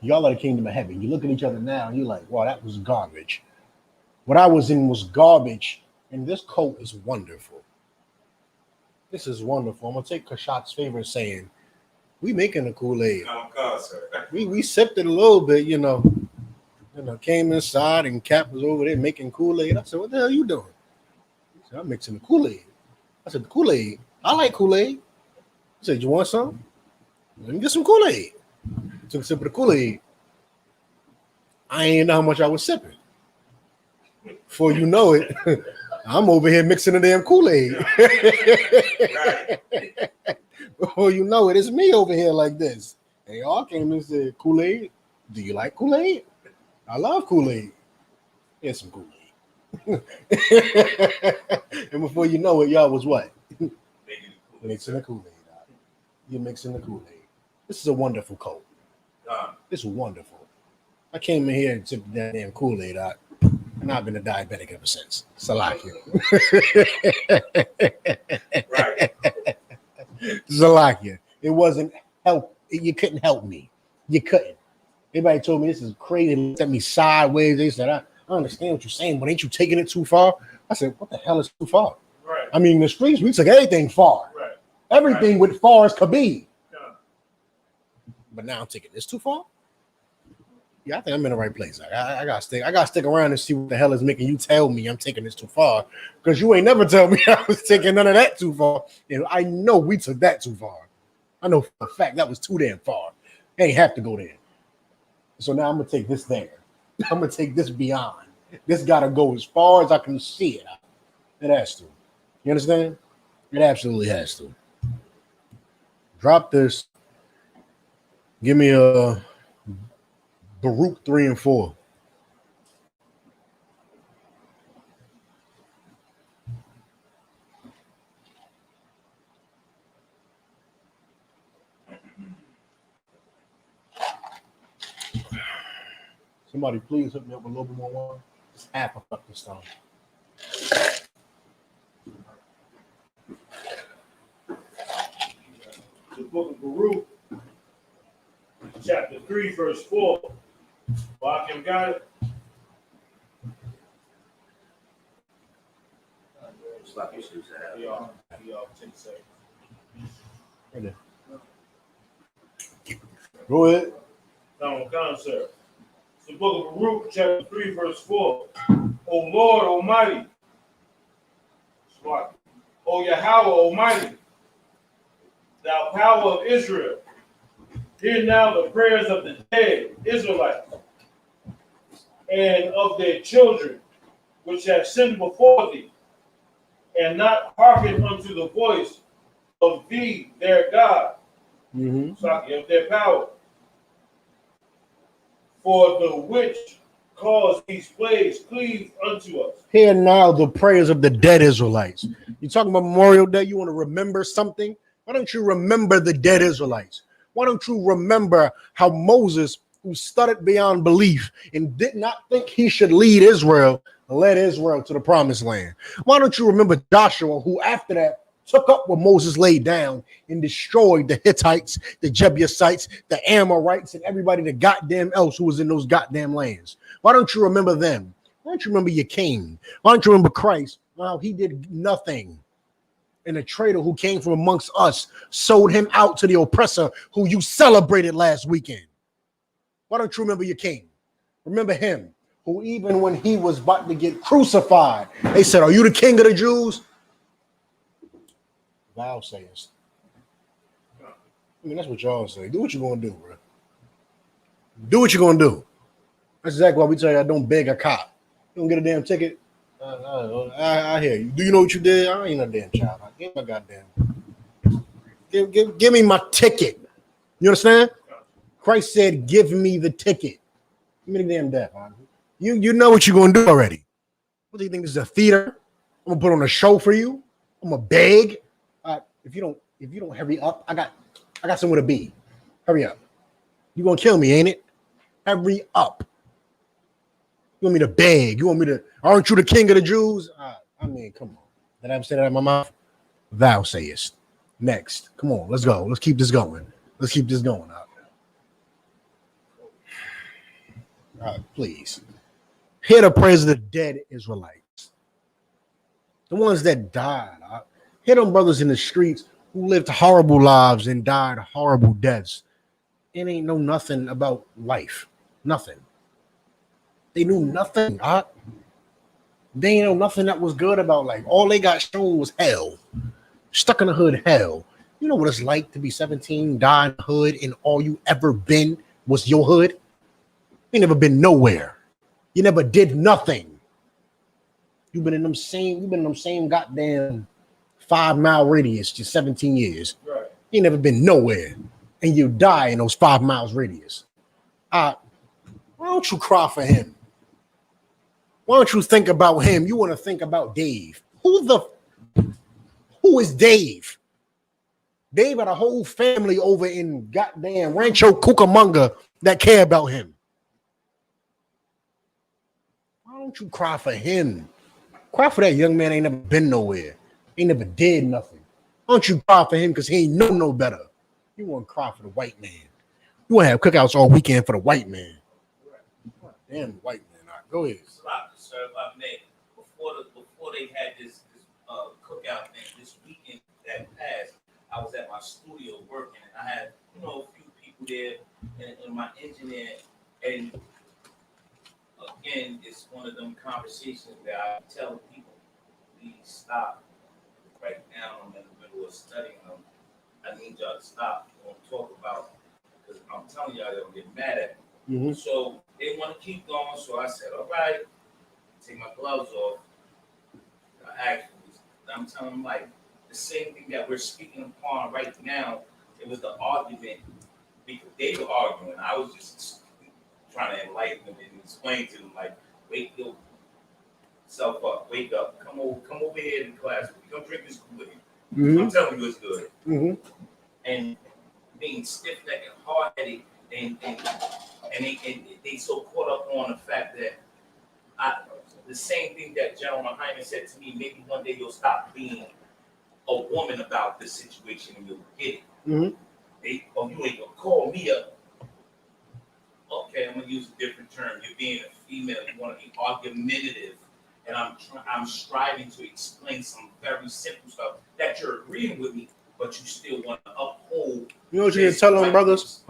Y'all are the kingdom of heaven. You look at each other now and you're like, wow, that was garbage. What I was in was garbage. And this coat is wonderful. This is wonderful. I'm gonna take Kashat's favorite saying, we making a Kool-Aid. We sipped it a little bit, came inside and Cap was over there making Kool-Aid. I said, what the hell are you doing? He said, I'm mixing the Kool-Aid. I said, Kool-Aid? I like Kool-Aid. He said, you want some? Let me get some Kool-Aid. Took a sip of the Kool-Aid. I ain't know how much I was sipping. Before you know it, I'm over here mixing the damn Kool-Aid. Before you know it, it's me over here like this. And y'all came and said, Kool-Aid, do you like Kool-Aid? I love Kool-Aid. Here's some Kool-Aid. And before you know it, y'all was what? Mixing the Kool-Aid. You're mixing the Kool-Aid. This is a wonderful coat. This is wonderful. I came in here and sipped that damn Kool-Aid out. And I've been a diabetic ever since. Salakia. Right. Salakia. It wasn't help. You couldn't help me. You couldn't. Everybody told me this is crazy. They looked at me sideways. They said, I understand what you're saying, but ain't you taking it too far? I said, what the hell is too far? Right. I mean, in the streets, we took everything far. Right. Everything with far as could be. Yeah. But now I'm taking this too far? Yeah, I think I'm in the right place. I gotta stick around and see what the hell is making you tell me I'm taking this too far. Because you ain't never tell me I was taking none of that too far. I know we took that too far. I know for a fact that was too damn far. I ain't have to go there. So now I'm gonna take this there. I'm gonna take this beyond. This gotta go as far as I can see it. It has to. You understand? It absolutely has to. Drop this. Give me a Baruch 3 and 4. Somebody please hook me up with a little bit more water. Just half a cup this time. The book of Baruch, chapter 3, verse 4. Walking got it. Slap your shoes out. Y'all take a second. Right there. Go ahead. Come, sir. It's the book of Baruch, chapter 3, verse 4. O Lord Almighty, O Yahweh Almighty, thou power of Israel, hear now the prayers of the dead Israelites and of their children which have sinned before thee, and not hearkened unto the voice of thee, their God, of their power, for the which cause these plagues cleave unto us. Hear now the prayers of the dead Israelites. You talking about Memorial Day? You want to remember something? Why don't you remember the dead Israelites? Why don't you remember how Moses, who stuttered beyond belief and did not think he should lead Israel, led Israel to the promised land? Why don't you remember Joshua, who after that took up what Moses laid down and destroyed the Hittites, the Jebusites, the Amorites, and everybody that goddamn else who was in those goddamn lands? Why don't you remember them? Why don't you remember your king? Why don't you remember Christ? Well, he did nothing. And a traitor who came from amongst us sold him out to the oppressor who you celebrated last weekend. Why don't you remember your king? Remember him, who even when he was about to get crucified, they said, "Are you the king of the Jews?" Thou sayest. I mean, that's what y'all say. Do what you're going to do, bro. Do what you're going to do. That's exactly why we tell you, don't beg a cop. You don't get a damn ticket. I hear you. Do you know what you did? I ain't no damn child. Give me my goddamn. Give me my ticket. You understand? Christ said, "Give me the ticket." Give me the damn death. You know what you're gonna do already. What do you think this is a theater? I'm gonna put on a show for you. I'm gonna beg. If you don't hurry up, I got somewhere to be. Hurry up. You gonna kill me, ain't it? Hurry up. You want me to beg? You want me to? Aren't you the king of the Jews? I mean, come on. Did I ever say that out of my mouth? Thou sayest. Next. Come on, let's go. Let's keep this going. Let's keep this going. Please. Hear the prayers of the dead Israelites. The ones that died. Hear them brothers in the streets who lived horrible lives and died horrible deaths. It ain't know nothing about life. Nothing. They knew nothing. They ain't know nothing that was good about life. All they got shown was hell. Stuck in the hood, hell. You know what it's like to be 17, die in the hood, and all you ever been was your hood? You never been nowhere. You never did nothing. You've been in them same goddamn 5-mile radius to 17 years. Right. You never been nowhere. And you die in those 5 miles radius. Why don't you cry for him? Why don't you think about him? You want to think about Dave. Who is Dave? Dave had a whole family over in goddamn Rancho Cucamonga that care about him. Why don't you cry for him? Cry for that young man ain't never been nowhere. Ain't never did nothing. Why don't you cry for him because he ain't know no better? You want to cry for the white man. You want to have cookouts all weekend for the white man. Damn the white man. All right, go ahead. Sir, if I may, before they had this cookout thing this weekend that passed, I was at my studio working, and I had a few people there, and my engineer, and again, it's one of them conversations that I tell people, please stop. Right now, I'm in the middle of studying them. I need y'all to stop and talk about, because I'm telling y'all they'll get mad at me. Mm-hmm. So they want to keep going. So I said, all right, take my gloves off. I'm telling them like the same thing that we're speaking upon right now. It was the argument because they were arguing. I was just trying to enlighten them and explain to them like, wake yourself up, wake up, come over here in class. Come drink this Kool-Aid. Mm-hmm. I'm telling you it's good. Mm-hmm. And being stiff-necked and hard-headed, and they so caught up on the fact that the same thing that General Hyman said to me, maybe one day you'll stop being a woman about this situation and you'll get it. Mm-hmm. You ain't gonna call me up. Okay, I'm gonna use a different term. You're being a female, you want to be argumentative, and I'm striving to explain some very simple stuff that you're agreeing with me, but you still want to uphold. You know what you can tell them, brothers?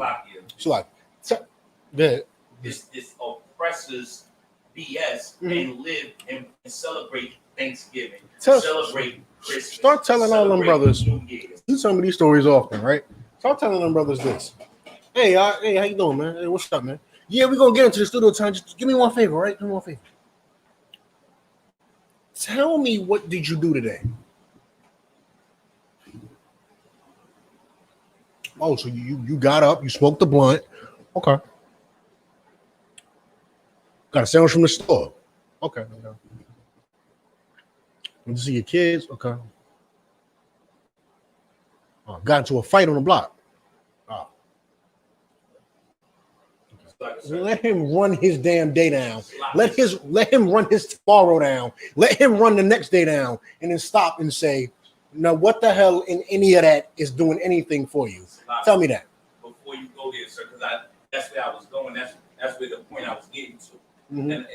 It's like, this oppressors BS and live and celebrate Thanksgiving, celebrate Christmas. Start telling all them brothers. Do some of these stories often, right? Start telling them brothers this. Hey, how you doing, man? Hey, what's up, man? Yeah, we're gonna get into the studio time. Just give me one favor, right? Give me one favor. Tell me, what did you do today? Oh, so you got up, you smoked the blunt. Okay. Got a sandwich from the store. Okay. Went to see your kids. Okay. Got into a fight on the block. Let him run his damn day down. Let him run his tomorrow down. Let him run the next day down, and then stop and say, "Now, what the hell in any of that is doing anything for you?" Tell me that. Before you go there, sir, because that's where I was going. That's where the point I was getting to, and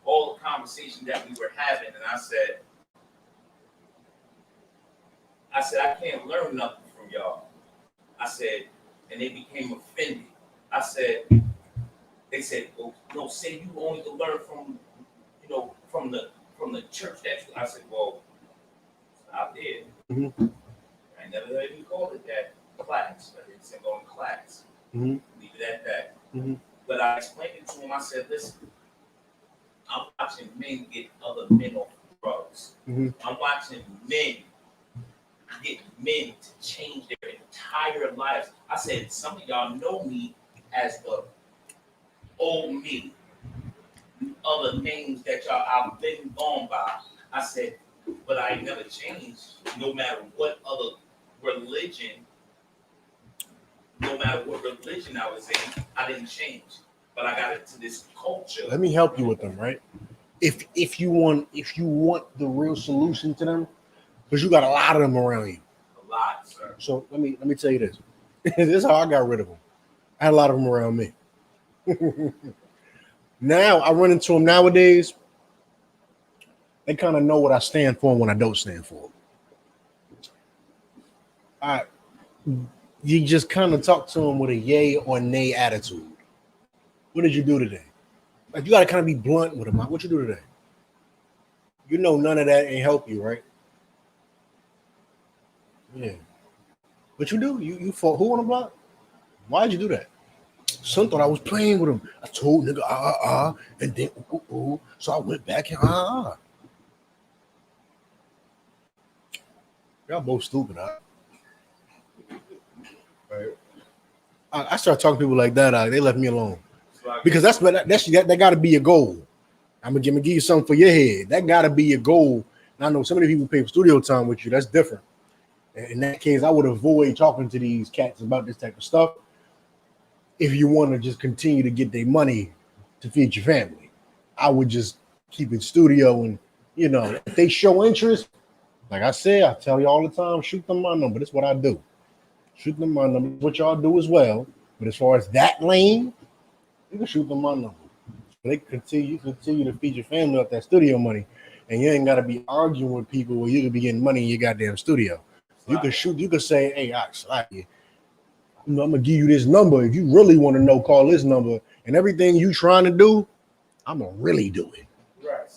all the conversation that we were having, and I said, I can't learn nothing from y'all. I said, and they became offended. I said. They said, "Well, no, say you only can learn from, from the church that you." I said, "Well, I did. I never heard you call it that class. I didn't say going class. Leave it at that." But I explained it to him. I said, "Listen, I'm watching men get other men off drugs. I'm watching men get men to change their entire lives." I said, "Some of y'all know me as the old me, other names that y'all I've been gone by." I said, "But I ain't never changed, no matter what other religion, I was in, I didn't change. But I got into this culture." Let me help you with them, right? If you want the real solution to them, because you got a lot of them around you. A lot, sir. So let me tell you this. This is how I got rid of them. I had a lot of them around me. Now I run into them nowadays. They kind of know what I stand for and what I don't stand for. You just kind of talk to them with a yay or nay attitude. What did you do today? Like, you got to kind of be blunt with them. What you do today? You know none of that ain't help you, right? Yeah. What you do? You fought who on the block? Why'd you do that? Son thought I was playing with him. I told nigga and then so I went back and Y'all both stupid, Right? I started talking to people like that. They left me alone because that got to be your goal. I'm gonna give you something for your head. That got to be your goal. And I know so many people pay for studio time with you. That's different. In that case, I would avoid talking to these cats about this type of stuff. If you want to just continue to get their money to feed your family, I would just keep it studio. And, if they show interest, like I said, I tell you all the time, shoot them my number. That's what I do. Shoot them my number. What y'all do as well. But as far as that lane, you can shoot them my number. They continue to feed your family off that studio money. And you ain't got to be arguing with people where you could be getting money in your goddamn studio. You can say, "Hey, I'm gonna give you this number. If you really want to know, call this number. And everything you trying to do, I'm gonna really do it." Right.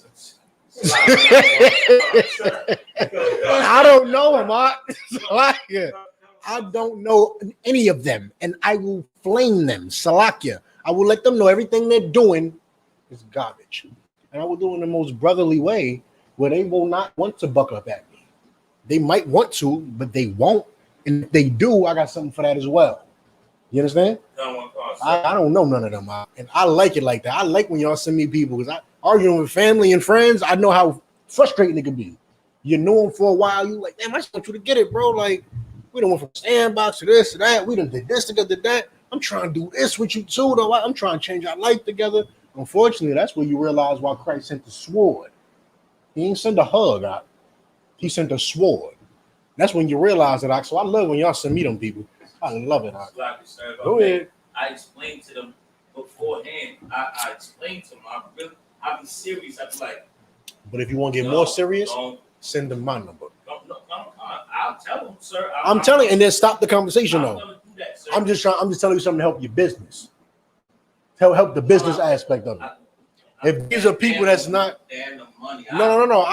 I don't know him. I don't know any of them, and I will flame them. Salakia. I will let them know everything they're doing is garbage, and I will do it in the most brotherly way where they will not want to buck up at me. They might want to, but they won't. And if they do, I got something for that as well. You understand? I don't know none of them, and I like it like that. I like when y'all send me people because I arguing with family and friends. I know how frustrating it can be. You know them for a while. You like, damn, I just want you to get it, bro. Like, we done went from sandbox to this to that. We done did this together, that. I'm trying to do this with you too, though. I'm trying to change our life together. Unfortunately, that's where you realize why Christ sent the sword. He ain't sent a hug out. He sent a sword. That's when you realize that. So I love when y'all send me them people. I love it. Go ahead. I explained to them beforehand. I explained to them. I'll be serious. I'll be like. But if you want to get more serious, send them my number. I'll tell them, sir. I'm telling you, and then stop the conversation. I'm though. gonna do that, sir. I'm just telling you something to help your business. Help the business aspect of it. If these are people that's not. No.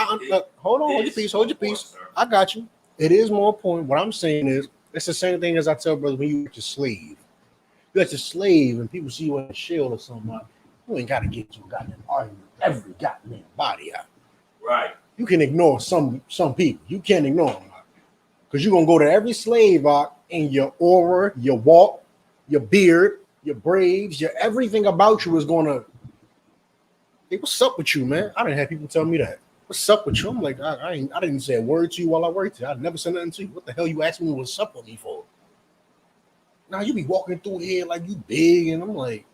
Hold on. Hold your peace. I got you. It is more important. What I'm saying is, it's the same thing as I tell brothers when you get your slave. You got your slave and people see you on a shield or something. You ain't got to get to a goddamn argument every goddamn body out. Right. you can ignore some people. You can't ignore them because you're gonna go to every slave and your aura, your walk, your beard, your braids, your everything about you is gonna. Hey, what's up with you, man? I didn't have people tell me that. What's up with you? I'm like, I didn't say a word to you while I worked here. I'd never said nothing to you. What the hell you asking me what's up with me for? Now you be walking through here like you big, and I'm like,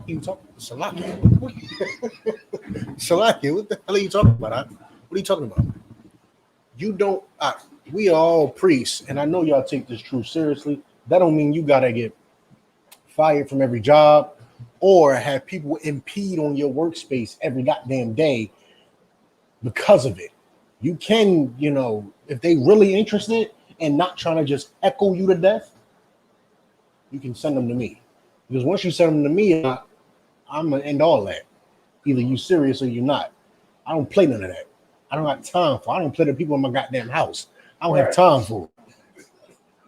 you talking Salaki? Salaki, what the hell are you talking about? What are you talking about? You don't. We are all priests, and I know y'all take this truth seriously. That don't mean you gotta get fired from every job or have people impede on your workspace every goddamn day because of it. You can, if they really interested and not trying to just echo you to death, you can send them to me. Because once you send them to me, I'm gonna end all that. Either you serious or you're not. I don't play none of that. I don't have time for. I don't play to people in my goddamn house. I don't have time for it.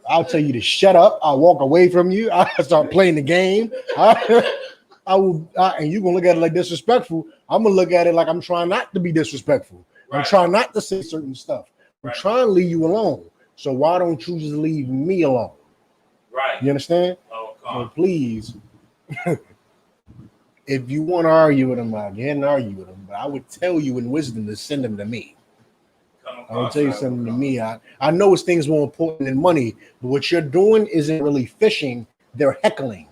I'll tell you to shut up. I'll walk away from you. I'll start playing the game. I will, and you're gonna look at it like disrespectful. I'm gonna look at it like I'm trying not to be disrespectful. Right. I'm trying not to say certain stuff. I'm trying to leave you alone. So why don't you just leave me alone? Right. You understand? Oh, so please, if you want to argue with them, I'll get and argue with them. But I would tell you in wisdom to send them to me. I will tell you something to me. I know it's things more important than money, but what you're doing isn't really fishing. They're heckling.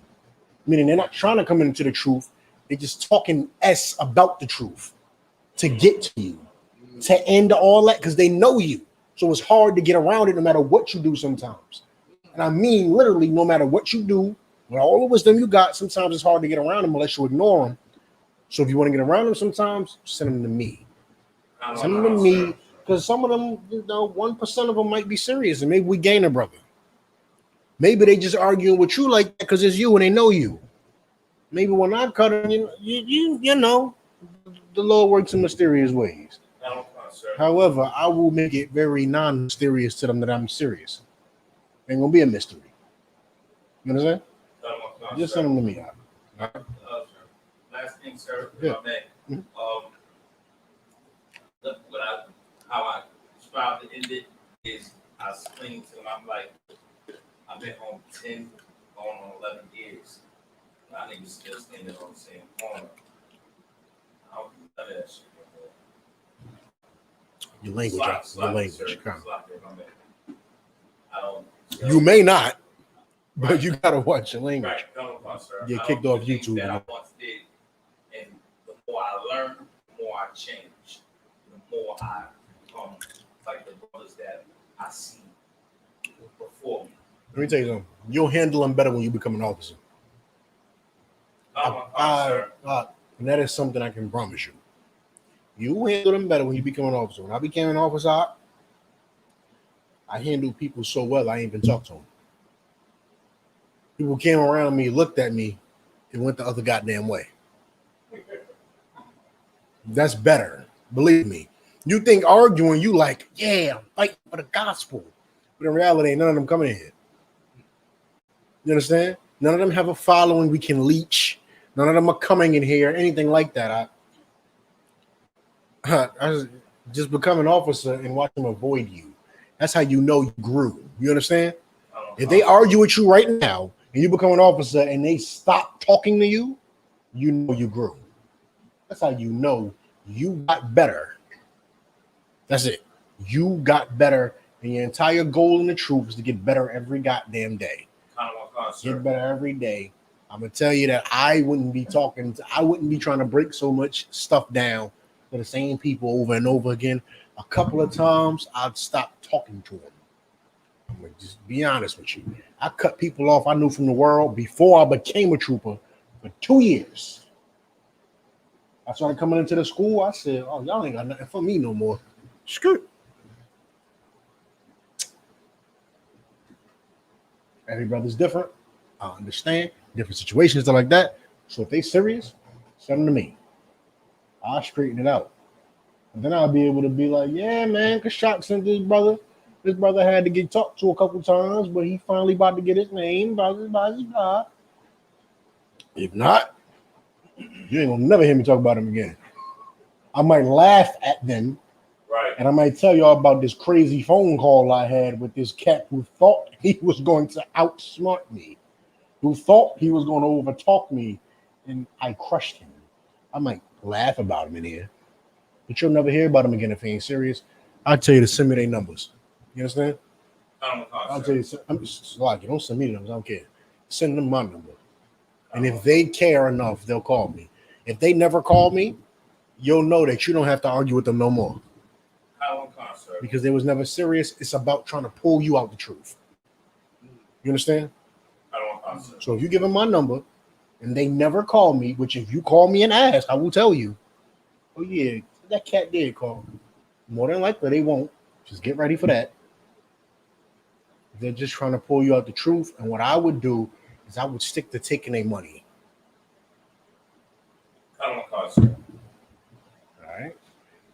Meaning they're not trying to come into the truth. They're just talking about the truth to get to you, to end all that, because they know you. So it's hard to get around it no matter what you do sometimes. And I mean, literally, no matter what you do, with all the wisdom you got, sometimes it's hard to get around them unless you ignore them. So if you want to get around them sometimes, send them to me. Send them to me, because some of them, 1% of them might be serious, and maybe we gain a brother. Maybe they just arguing with you like that because it's you and they know you. Maybe when I cut them, you know, the Lord works in mysterious ways. However, I will make it very non-mysterious to them that I'm serious. Ain't gonna be a mystery. You understand? Just send them to me. Right. Last thing, sir, yeah. How I described it ended is I explained to them, I'm like, I've been home 10, going on 11 years. My niggas still standing on the same corner. I don't do none of that shit no more. Your language. I don't. You may not, but you gotta watch your language. Right, come on, sir. Get kicked off YouTube. That I once did, and the more I learn, the more I change, the more I become like the brothers that I see before me. Let me tell you something. You'll handle them better when you become an officer. And that is something I can promise you. You handle them better when you become an officer. When I became an officer, I handled people so well, I ain't even talked to them. People came around me, looked at me, and went the other goddamn way. That's better. Believe me. You think arguing, you like, yeah, I'm fighting for the gospel. But in reality, none of them coming in here. You understand? None of them have a following we can leech. None of them are coming in here, anything like that. I just become an officer and watch them avoid you. That's how you know you grew. You understand? If they argue with you right now and you become an officer and they stop talking to you, you know you grew. That's how you know you got better. That's it. You got better, and your entire goal in the truth is to get better every goddamn day. Get better every day. I'm gonna tell you that I wouldn't be trying to break so much stuff down to the same people over and over again. A couple of times I'd stop talking to them. I'm gonna just be honest with you. I cut people off I knew from the world before I became a trooper for 2 years. I started coming into the school. I said, "Oh, y'all ain't got nothing for me no more." Skirt. Every brother's different. I understand different situations, stuff like that. So if they serious, send them to me. I'll straighten it out. And then I'll be able to be like, yeah, man, Kashak sent this brother. This brother had to get talked to a couple times, but he finally about to get his name. If not, you ain't gonna never hear me talk about him again. I might laugh at them. Right. And I might tell y'all about this crazy phone call I had with this cat who thought he was going to outsmart me, who thought he was going to overtalk me, and I crushed him. I might laugh about him in here, but you'll never hear about him again if he ain't serious. I'll tell you to send me their numbers. You understand? I'll tell you, I'm just like, don't send me the numbers. I don't care. Send them my number. And if they care enough, they'll call me. If they never call me, you'll know that you don't have to argue with them no more. Because they was never serious. It's about trying to pull you out the truth. You understand? So if you give them my number and they never call me, which if you call me and ask, I will tell you, oh yeah, that cat did call. More than likely they won't. Just get ready for that. They're just trying to pull you out the truth. And what I would do is I would stick to taking their money. All right.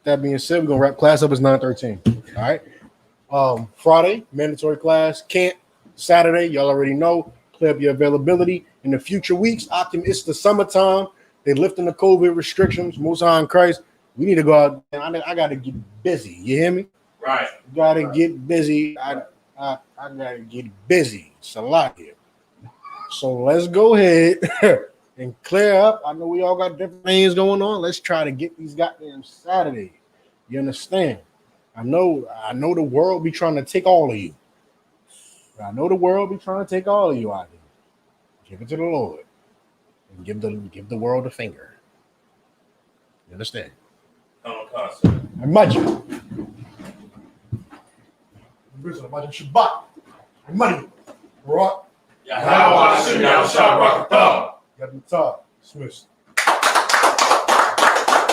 That being said, we're gonna wrap class up. It's 9:13. All right. Friday, mandatory class. Camp. Saturday, y'all already know. Clear up your availability. In the future weeks, it's the summertime. They lifting the COVID restrictions. Most High in Christ. We need to go out. I gotta get busy. You hear me? Right. Gotta get busy. I gotta get busy. It's a lot here. So let's go ahead and clear up. I know we all got different things going on. Let's try to get these goddamn Saturdays. You understand? I know the world be trying to take all of you. I know the world be trying to take all of you out here. Give it to the Lord. And give the world a finger. You understand? I'm Majid. Shabbat. I'm money. Right? Yahweh Shem Yahweh Shabbat. Got the top. Smith.